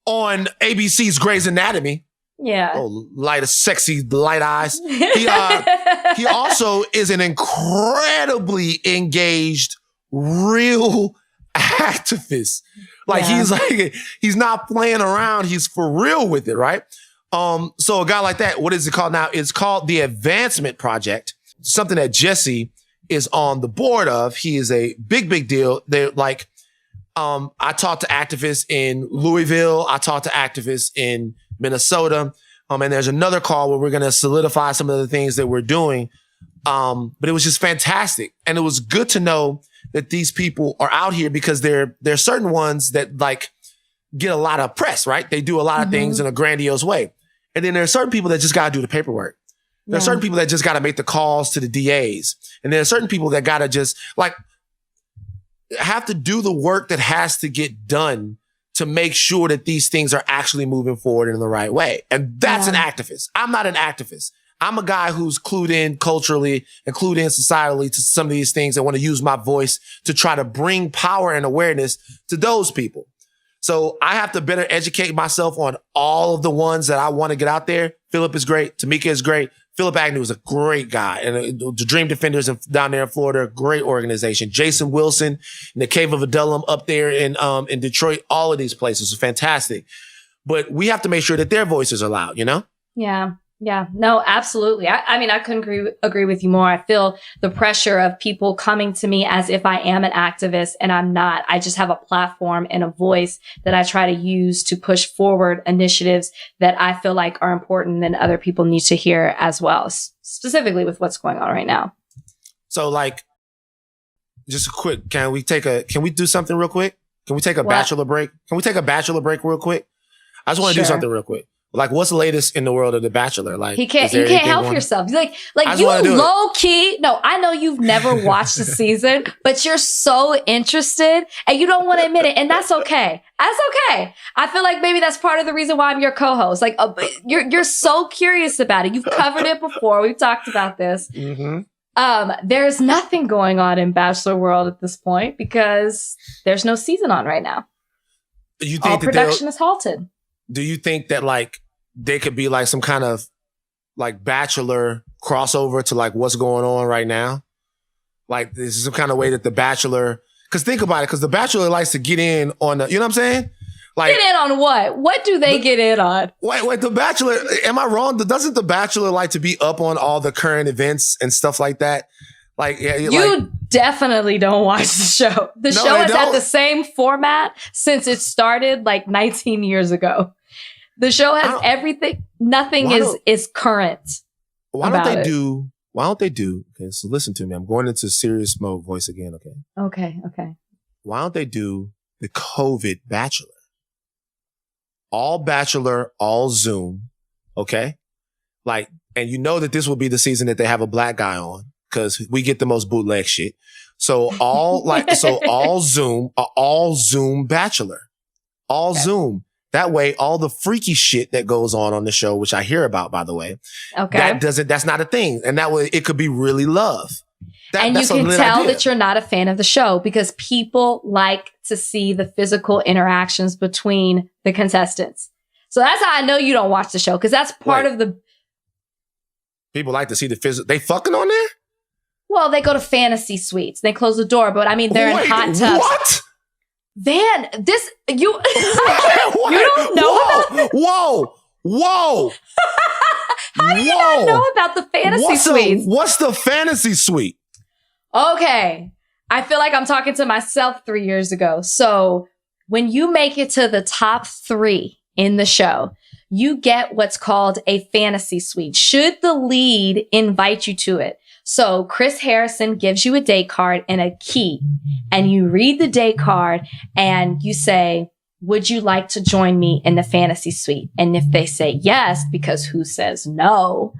on ABC's Grey's Anatomy. Yeah. Oh, sexy light eyes. He also is an incredibly engaged real activist. Like he's not playing around. He's for real with it, right? So a guy like that, what is it called now? It's called the Advancement Project. Something that Jesse is on the board of. He is a big deal. They're like, I talked to activists in Louisville. I talked to activists in Minnesota. And there's another call where we're going to solidify some of the things that we're doing. But it was just fantastic. And it was good to know that these people are out here because there are certain ones that like get a lot of press, right? They do a lot of things in a grandiose way. And then there are certain people that just got to do the paperwork. There are certain people that just got to make the calls to the DAs. And there are certain people that got to just like have to do the work that has to get done to make sure that these things are actually moving forward in the right way. And that's an activist. I'm not an activist. I'm a guy who's clued in culturally and clued in societally to some of these things. I want to use my voice to try to bring power and awareness to those people. So I have to better educate myself on all of the ones that I want to get out there. Philip is great. Tamika is great. Philip Agnew is a great guy. And the Dream Defenders down there in Florida, great organization. Jason Wilson and the Cave of Adullam up there in Detroit, all of these places are fantastic. But we have to make sure that their voices are loud, you know? Yeah. Yeah, no, absolutely. I mean, I couldn't agree with you more. I feel the pressure of people coming to me as if I am an activist and I'm not. I just have a platform and a voice that I try to use to push forward initiatives that I feel like are important and other people need to hear as well, specifically with what's going on right now. So like, just a quick, can we do something real quick? Can we take a bachelor break? Can we take a bachelor break real quick? I just want to do something real quick. Like, what's the latest in the world of The Bachelor? Like, you can't help yourself. Like you low key. No, I know you've never watched the season, but you're so interested and you don't want to admit it. And that's okay. That's okay. I feel like maybe that's part of the reason why I'm your co-host. Like, you're so curious about it. You've covered it before. We've talked about this. There's nothing going on in Bachelor world at this point because there's no season on right now. You think all production is halted. Do you think that like they could be like some kind of like Bachelor crossover to like what's going on right now? Like this is some kind of way that The Bachelor, because think about it, because The Bachelor likes to get in on the, you know what I'm saying? Like, get in on what? What do they get in on? Wait, The Bachelor, am I wrong? Doesn't The Bachelor like to be up on all the current events and stuff like that? Like, you definitely don't watch the show. The show has had the same format since it started like 19 years ago. The show has everything. Nothing is current. Why don't they do? Okay, so listen to me. I'm going into serious mode voice again. Okay. Okay. Why don't they do the COVID Bachelor? All Bachelor, all Zoom. Okay. Like, and you know that this will be the season that they have a black guy on because we get the most bootleg shit. So all Zoom Bachelor, Zoom. That way, all the freaky shit that goes on the show, which I hear about, by the way, that's not a thing. And that way it could be really love. And you can tell that you're not a fan of the show because people like to see the physical interactions between the contestants. So that's how I know you don't watch the show because that's part of the. People like to see the physical. They fucking on there? Well, they go to fantasy suites. They close the door, but I mean, they're in hot tubs. What? Van, you don't know about Whoa. How do you not know about the fantasy suites? What's the fantasy suite? Okay. I feel like I'm talking to myself 3 years ago. So when you make it to the top 3 in the show, you get what's called a fantasy suite. Should the lead invite you to it? So Chris Harrison gives you a date card and a key, and you read the date card and you say, would you like to join me in the fantasy suite? And if they say yes, because who says no?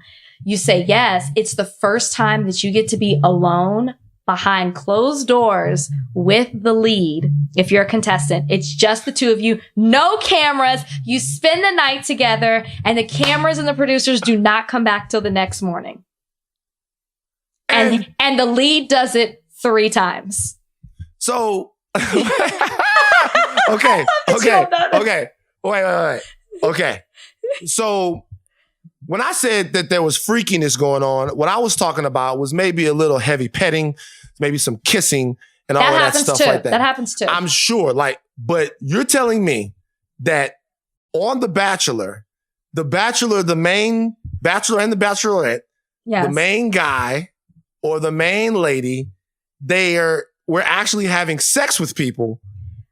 You say yes. It's the first time that you get to be alone behind closed doors with the lead. If you're a contestant, it's just the two of you, no cameras. You spend the night together and the cameras and the producers do not come back till the next morning. And the lead does it 3 times. So, okay. Wait. Okay. So when I said that there was freakiness going on, what I was talking about was maybe a little heavy petting, maybe some kissing, and all of that stuff like that. That happens too. I'm sure. But you're telling me that on The Bachelor, the main Bachelor and the Bachelorette, yes. the main guy or the main lady, we're actually having sex with people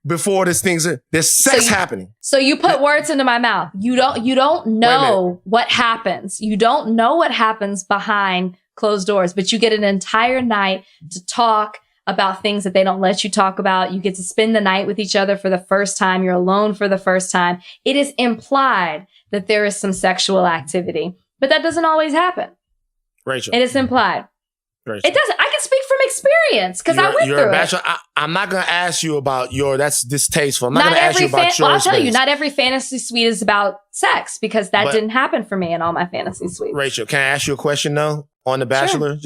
before there's sex happening. So you put words into my mouth. You don't know what happens. You don't know what happens behind closed doors, but you get an entire night to talk about things that they don't let you talk about. You get to spend the night with each other for the first time. You're alone for the first time. It is implied that there is some sexual activity, but that doesn't always happen. Rachel. It is implied. Rachel. It doesn't. I can speak from experience because I went through it. I'm not going to ask you about that's distasteful. I'm not going to ask you about I'll tell you, not every fantasy suite is about sex because that didn't happen for me in all my fantasy suites. Rachel, can I ask you a question though? On The Bachelor,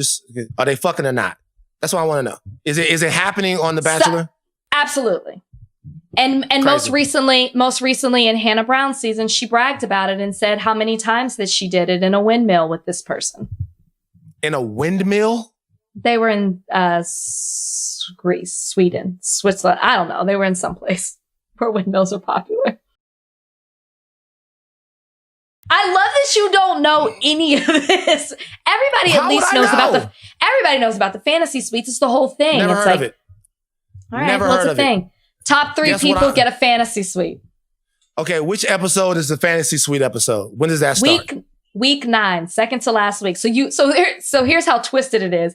are they fucking or not? That's what I want to know. Is it happening on The Bachelor? Absolutely. And most recently in Hannah Brown's season, she bragged about it and said how many times that she did it in a windmill with this person. In a windmill? They were in Greece, Sweden, Switzerland. I don't know. They were in some place where windmills are popular. I love that you don't know any of this. Everybody at least knows about everybody knows about the fantasy suites. It's the whole thing. Never heard of it. All right, what's the thing? Top 3 people get a fantasy suite. Okay, which episode is the fantasy suite episode? When does that start? Week 9, second to last week. So here's how twisted it is.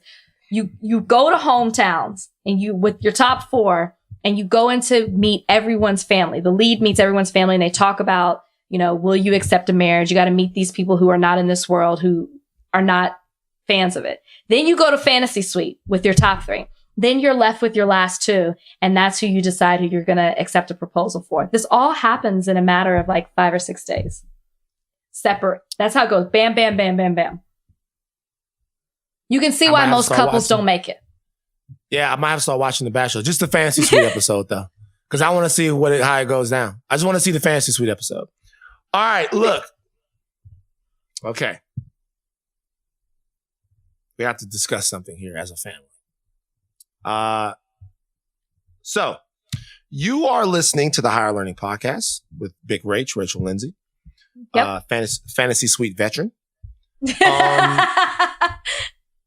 You go to hometowns and you with your top 4 and you go in to meet everyone's family. The lead meets everyone's family and they talk about, will you accept a marriage? You got to meet these people who are not in this world, who are not fans of it. Then you go to fantasy suite with your top 3. Then you're left with your last 2. And that's who you decide who you're going to accept a proposal for. This all happens in a matter of 5 or 6 days. Separate. That's how it goes. Bam, bam, bam, bam, bam. You can see why most couples don't make it. Yeah, I might have to start watching The Bachelor. Just the fantasy suite episode, though. Because I want to see how it goes down. I just want to see the fantasy suite episode. All right, look. Okay. We have to discuss something here as a family. So, you are listening to the Higher Learning Podcast with Big Rachel Lindsay. Yep. Fantasy suite veteran.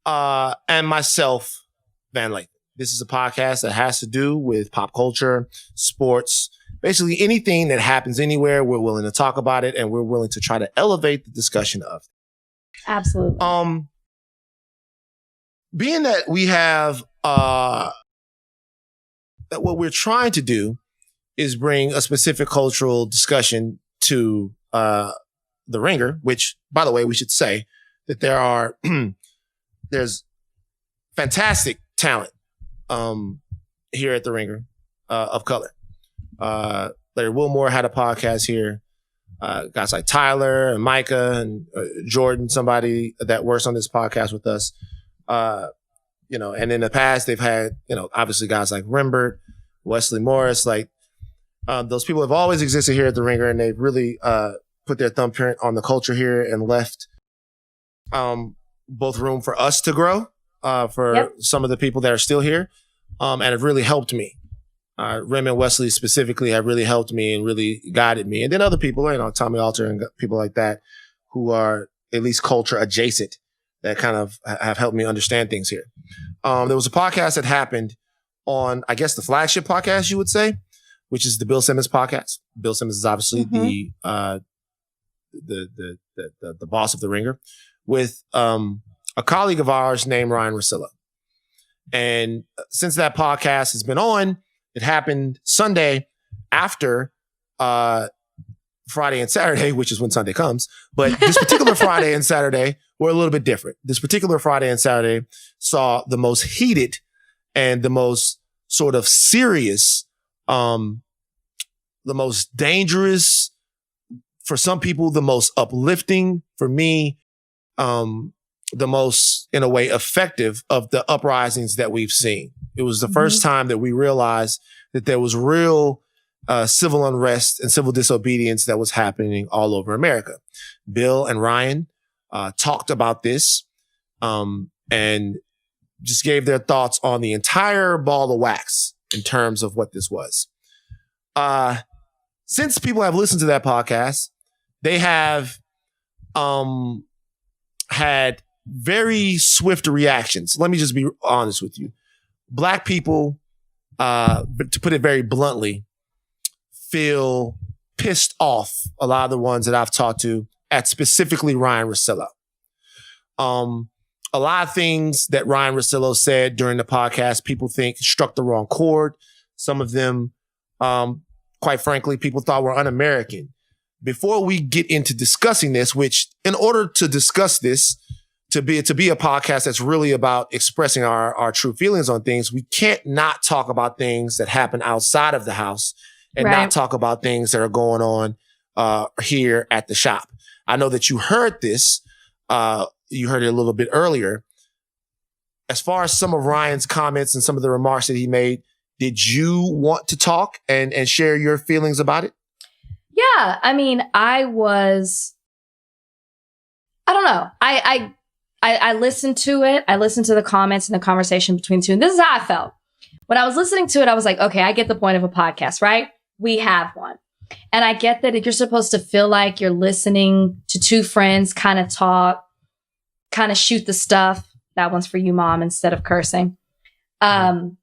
And myself, Van Lathan. This is a podcast that has to do with pop culture, sports, basically anything that happens anywhere. We're willing to talk about it and we're willing to try to elevate the discussion of it. Absolutely. Being that we have, that what we're trying to do is bring a specific cultural discussion to The Ringer, which, by the way, we should say that there's fantastic talent here at The Ringer of color. Larry Wilmore had a podcast here. Guys like Tyler and Micah and Jordan, somebody that works on this podcast with us. And in the past they've had, obviously guys like Rembert, Wesley Morris, those people have always existed here at The Ringer, and they've really put their thumbprint on the culture here and left both room for us to grow, for some of the people that are still here, and have really helped me. Rem and Wesley specifically have really helped me and really guided me. And then other people, Tommy Alter and people like that who are at least culture adjacent that kind of have helped me understand things here. There was a podcast that happened on, I guess, the flagship podcast, you would say, which is the Bill Simmons podcast. Bill Simmons is obviously the boss of The Ringer, with a colleague of ours named Ryan Russillo. And since that podcast has been on, it happened Sunday after Friday and Saturday, which is when Sunday comes. But this particular Friday and Saturday were a little bit different. This particular Friday and Saturday saw the most heated and the most sort of serious, the most dangerous, for some people, the most uplifting, for me, the most, in a way, effective of the uprisings that we've seen. It was the first time that we realized that there was real civil unrest and civil disobedience that was happening all over America. Bill and Ryan talked about this and just gave their thoughts on the entire ball of wax in terms of what this was. Since people have listened to that podcast, they have had very swift reactions. Let me just be honest with you. Black people, to put it very bluntly, feel pissed off, a lot of the ones that I've talked to, at specifically Ryan Russillo. A lot of things that Ryan Russillo said during the podcast, people think struck the wrong chord. Some of them, quite frankly, people thought were un-American. Before we get into discussing this, which in order to discuss this, to be a podcast that's really about expressing our true feelings on things, we can't not talk about things that happen outside of the house and not talk about things that are going on here at the shop. I know that you heard this. You heard it a little bit earlier. As far as some of Ryan's comments and some of the remarks that he made, did you want to talk and share your feelings about it? Yeah. I mean, I don't know. I listened to it. I listened to the comments and the conversation between the two. And this is how I felt. When I was listening to it, I was like, okay, I get the point of a podcast, right? We have one. And I get that you're supposed to feel like you're listening to two friends kind of talk, kind of shoot the stuff. That one's for you, Mom, instead of cursing. And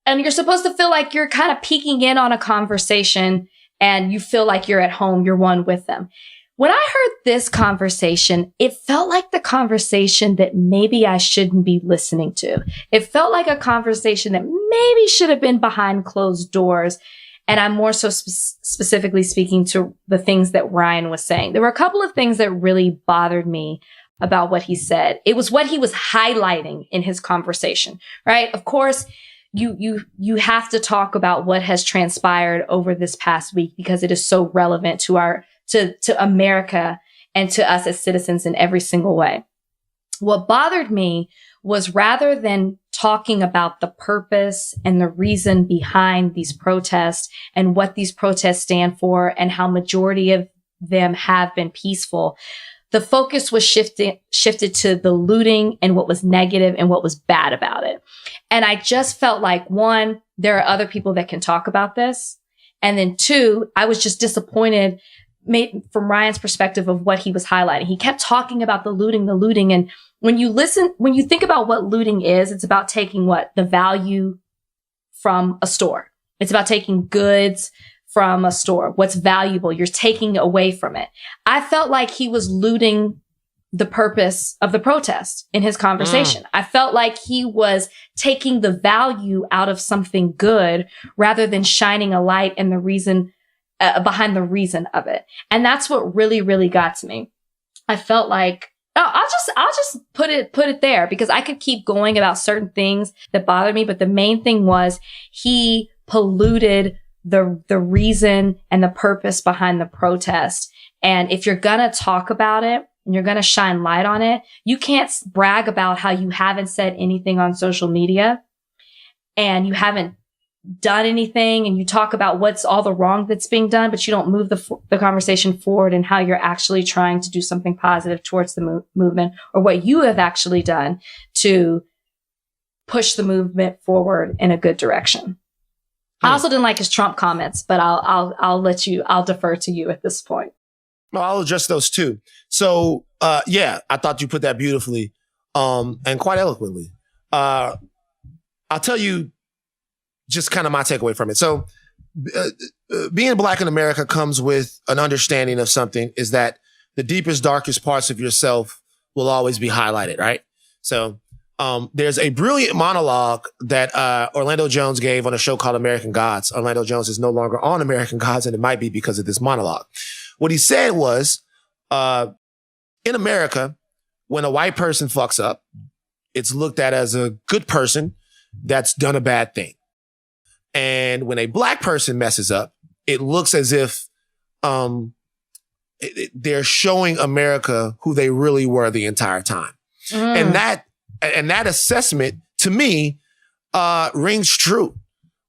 you're supposed to feel like you're kind of peeking in on a conversation and you feel like you're at home, you're one with them. When I heard this conversation, it felt like the conversation that maybe I shouldn't be listening to. It felt like a conversation that maybe should have been behind closed doors. And I'm more so specifically speaking to the things that Ryan was saying. There were a couple of things that really bothered me about what he said. It was what he was highlighting in his conversation, right? Of course, you have to talk about what has transpired over this past week because it is so relevant to America and to us as citizens in every single way. What bothered me was rather than talking about the purpose and the reason behind these protests and what these protests stand for and how majority of them have been peaceful, the focus was shifted to the looting and what was negative and what was bad about it. And I just felt like, one, there are other people that can talk about this. And then two, I was just disappointed from Ryan's perspective of what he was highlighting. He kept talking about the looting. And when you think about what looting is, it's about taking the value from a store. It's about taking goods from a store. What's valuable, you're taking away from it. I felt like he was looting the purpose of the protest in his conversation. I felt like he was taking the value out of something good rather than shining a light and the reason behind the reason of it. And that's what really, really got to me. I felt like, I'll just put it there because I could keep going about certain things that bothered me. But the main thing was he polluted the reason and the purpose behind the protest. And if you're going to talk about it and you're going to shine light on it, you can't brag about how you haven't said anything on social media and you haven't done anything and you talk about what's all the wrong that's being done, but you don't move the conversation forward and how you're actually trying to do something positive towards the movement or what you have actually done to push the movement forward in a good direction. I also didn't like his Trump comments, but I'll defer to you at this point. Well, I'll address those too. So, I thought you put that beautifully, and quite eloquently. I'll tell you just kind of my takeaway from it. So, being Black in America comes with an understanding of something is that the deepest, darkest parts of yourself will always be highlighted, right? So, there's a brilliant monologue that Orlando Jones gave on a show called American Gods. Orlando Jones is no longer on American Gods, and it might be because of this monologue. What he said was, in America, when a white person fucks up, it's looked at as a good person that's done a bad thing. And when a Black person messes up, it looks as if they're showing America who they really were the entire time. And that assessment, to me, rings true.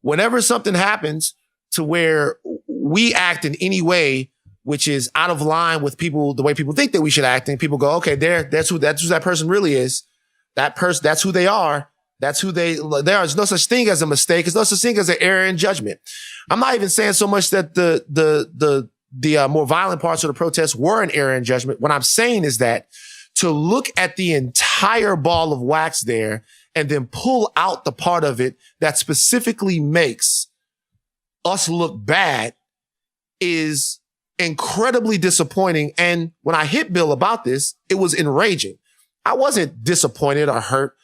Whenever something happens to where we act in any way which is out of line with people, the way people think that we should act, and people go, okay, that's who that person really is. That's who they are. That's who there is no such thing as a mistake. There's no such thing as an error in judgment. I'm not even saying so much that the more violent parts of the protests were an error in judgment. What I'm saying is that to look at the entire ball of wax there and then pull out the part of it that specifically makes us look bad is incredibly disappointing. And when I hit Bill about this, it was enraging. I wasn't disappointed or hurt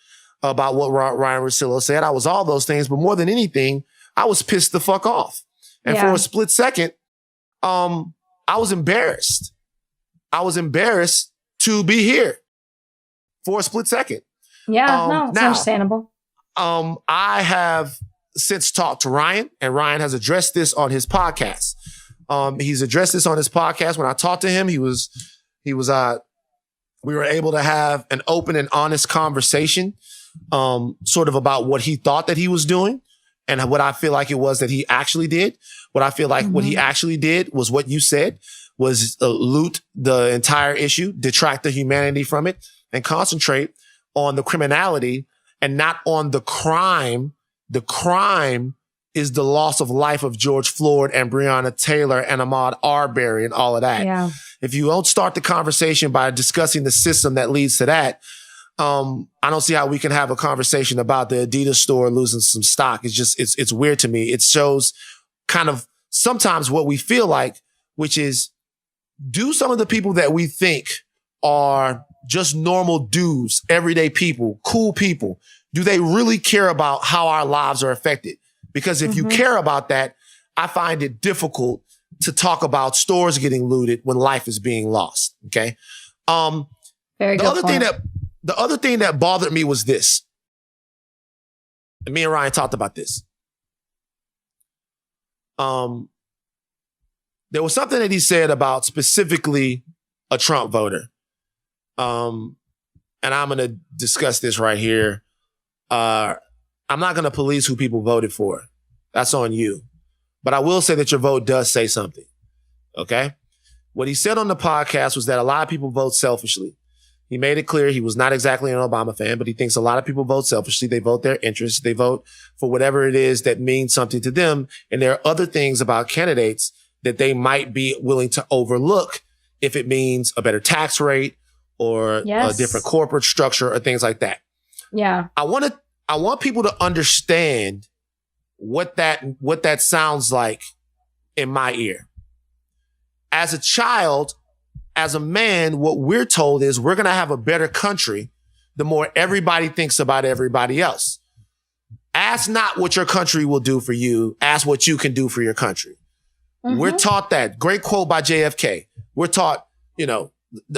about what Ryan Russillo said. I was all those things, but more than anything, I was pissed the fuck off. And for a split second, I was embarrassed. I was embarrassed to be here for a split second. Yeah, no, it's understandable. I have since talked to Ryan, and Ryan has addressed this on his podcast. He's addressed this on his podcast. When I talked to him, we were able to have an open and honest conversation, sort of about what he thought that he was doing and what I feel like it was that he actually did. What I feel like what he actually did was what you said, was loot the entire issue, detract the humanity from it, and concentrate on the criminality and not on the crime. The crime is the loss of life of George Floyd and Breonna Taylor and Ahmaud Arbery and all of that. Yeah. If you don't start the conversation by discussing the system that leads to that, I don't see how we can have a conversation about the Adidas store losing some stock. It's just, it's weird to me. It shows kind of sometimes what we feel like, which is, do some of the people that we think are just normal dudes, everyday people, cool people, do they really care about how our lives are affected? Because if you care about that, I find it difficult to talk about stores getting looted when life is being lost. Okay. Very good. The other thing that bothered me was this. And me and Ryan talked about this. There was something that he said about specifically a Trump voter. And I'm going to discuss this right here. I'm not going to police who people voted for. That's on you. But I will say that your vote does say something. Okay? What he said on the podcast was that a lot of people vote selfishly. He made it clear he was not exactly an Obama fan, but he thinks a lot of people vote selfishly. They vote their interests. They vote for whatever it is that means something to them. And there are other things about candidates that they might be willing to overlook if it means a better tax rate or a different corporate structure or things like that. Yeah. I want people to understand what that sounds like in my ear. As a child, as a man, what we're told is we're going to have a better country the more everybody thinks about everybody else. Ask not what your country will do for you. Ask what you can do for your country. We're taught that. Great quote by JFK. We're taught,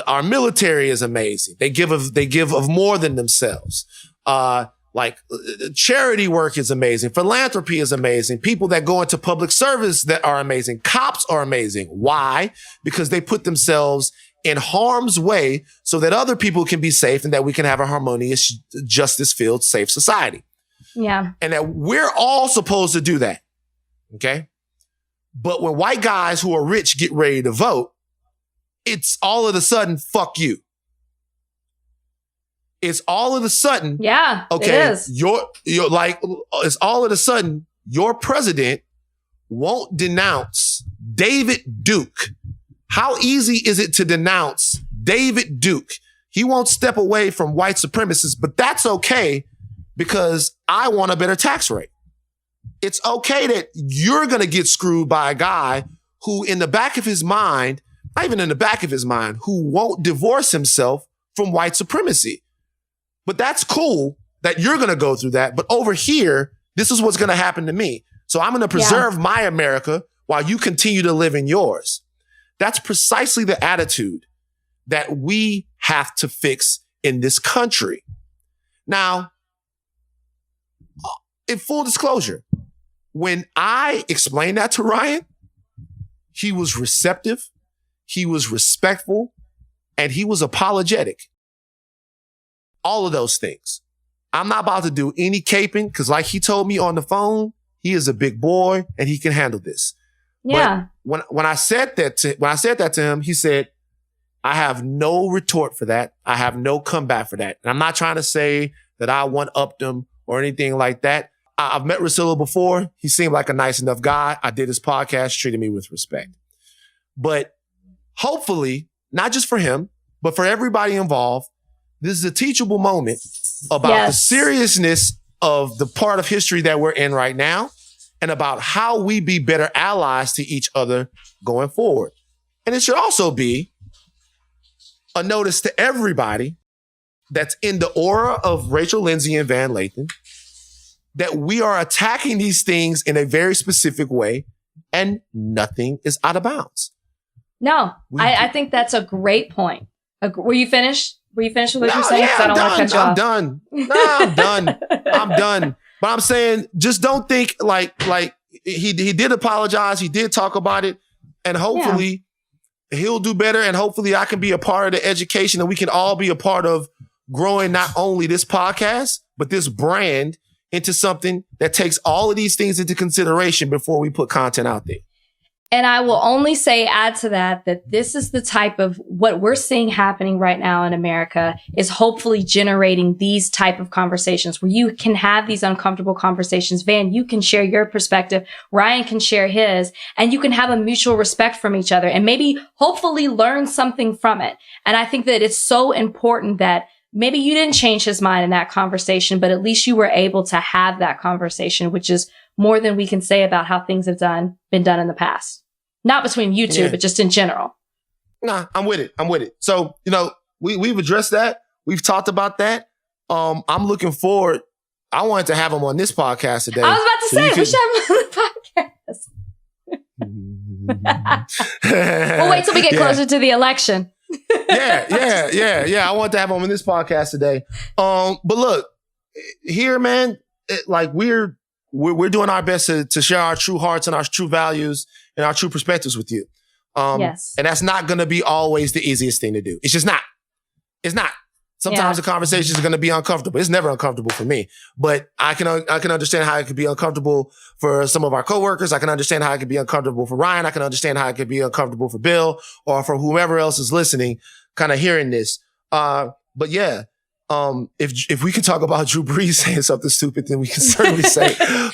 our military is amazing. They give of more than themselves. Charity work is amazing. Philanthropy is amazing. People that go into public service that are amazing. Cops are amazing. Why? Because they put themselves in harm's way so that other people can be safe and that we can have a harmonious, justice-filled, safe society. Yeah. And that we're all supposed to do that. Okay? But when white guys who are rich get ready to vote, it's all of a sudden, fuck you. It's all of a sudden. Yeah. Okay. It is. It's all of a sudden your president won't denounce David Duke. How easy is it to denounce David Duke? He won't step away from white supremacists, but that's okay because I want a better tax rate. It's okay that you're going to get screwed by a guy who in the back of his mind, not even in the back of his mind, who won't divorce himself from white supremacy. But that's cool that you're going to go through that. But over here, this is what's going to happen to me. So I'm going to preserve my America while you continue to live in yours. That's precisely the attitude that we have to fix in this country. Now, in full disclosure, when I explained that to Ryan, he was receptive, he was respectful, and he was apologetic. All of those things. I'm not about to do any caping because like he told me on the phone, he is a big boy and he can handle this. Yeah. But when I said that to him, he said, I have no retort for that. I have no comeback for that. And I'm not trying to say that I one-upped him or anything like that. I've met Russillo before. He seemed like a nice enough guy. I did his podcast, treated me with respect. But hopefully, not just for him, but for everybody involved, this is a teachable moment about the seriousness of the part of history that we're in right now and about how we be better allies to each other going forward. And it should also be a notice to everybody that's in the aura of Rachel Lindsay and Van Lathan that we are attacking these things in a very specific way and nothing is out of bounds. No, I think that's a great point. Were you finished? Were you finished with what you're saying? Yeah, I don't want to cut you off. I'm done. No, I'm done. I'm done. But I'm saying, just don't think like he did apologize. He did talk about it. And hopefully he'll do better. And hopefully I can be a part of the education and we can all be a part of growing not only this podcast, but this brand into something that takes all of these things into consideration before we put content out there. And I will only say, add to that this is the type of what we're seeing happening right now in America is hopefully generating these type of conversations where you can have these uncomfortable conversations. Van, you can share your perspective. Ryan can share his, and you can have a mutual respect from each other and maybe hopefully learn something from it. And I think that it's so important that maybe you didn't change his mind in that conversation, but at least you were able to have that conversation, which is more than we can say about how things have been done in the past. Not between you two, but just in general. Nah, I'm with it. So, we've addressed that. We've talked about that. I'm looking forward. I wanted to have him on this podcast today. I was about to say, we should have him on the podcast. We'll wait till we get closer to the election. Yeah. I wanted to have him on this podcast today. But look, here, man, we're doing our best to share our true hearts and our true values and our true perspectives with you. And that's not going to be always the easiest thing to do. It's just not. It's not. Sometimes the conversations are going to be uncomfortable. It's never uncomfortable for me, but I can understand how it could be uncomfortable for some of our coworkers. I can understand how it could be uncomfortable for Ryan. I can understand how it could be uncomfortable for Bill or for whomever else is listening, kind of hearing this. But yeah. If we can talk about Drew Brees saying something stupid, then we can certainly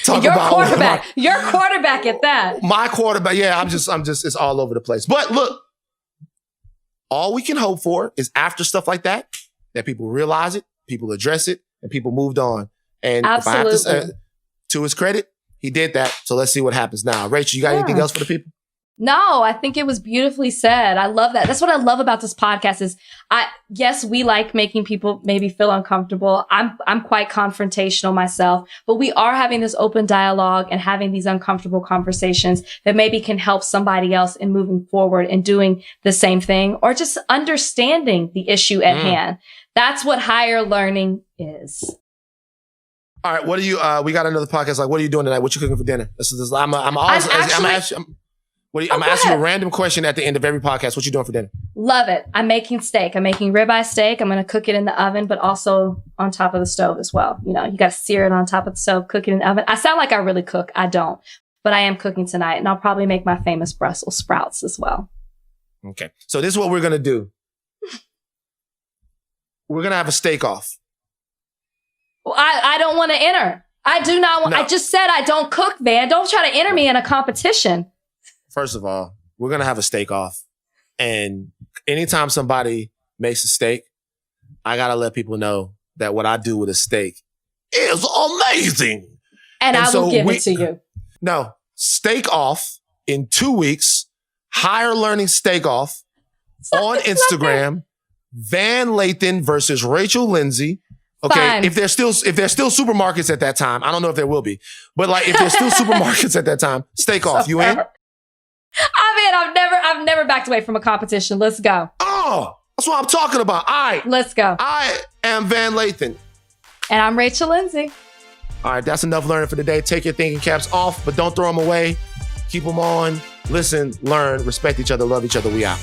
talk about quarterback. Your quarterback at that. My quarterback. Yeah, I'm just, it's all over the place. But look, all we can hope for is after stuff like that people realize it, people address it, and people moved on. And if I have to say, to his credit, he did that. So let's see what happens now. Rachel, you got anything else for the people? No, I think it was beautifully said. I love that. That's what I love about this podcast is yes, we like making people maybe feel uncomfortable. I'm quite confrontational myself, but we are having this open dialogue and having these uncomfortable conversations that maybe can help somebody else in moving forward and doing the same thing or just understanding the issue at hand. That's what higher learning is. All right. What do you, we got another podcast. Like, what are you doing tonight? What you cooking for dinner? I'm asking you a random question at the end of every podcast. What you doing for dinner? Love it. I'm making steak. I'm making ribeye steak. I'm going to cook it in the oven, but also on top of the stove as well. You got to sear it on top of the stove, cook it in the oven. I sound like I really cook. I don't, but I am cooking tonight, and I'll probably make my famous Brussels sprouts as well. Okay. So this is what we're going to do. We're going to have a steak off. Well, I don't want to enter. I do not want, I just said I don't cook, man. Don't try to enter me in a competition. First of all, we're going to have a steak off. And anytime somebody makes a steak, I got to let people know that what I do with a steak is amazing. And I will give it to you. No, steak off in 2 weeks, higher learning steak off on Instagram, Van Lathan versus Rachel Lindsay. Okay. Fine. If there's still supermarkets at that time, I don't know if there will be, but like if there's still supermarkets at that time, steak off. You in? I'm in. I've never backed away from a competition. Let's go. Oh, that's what I'm talking about. All right. Let's go. I am Van Lathan. And I'm Rachel Lindsay. All right. That's enough learning for today. Take your thinking caps off, but don't throw them away. Keep them on. Listen, learn, respect each other, love each other. We out.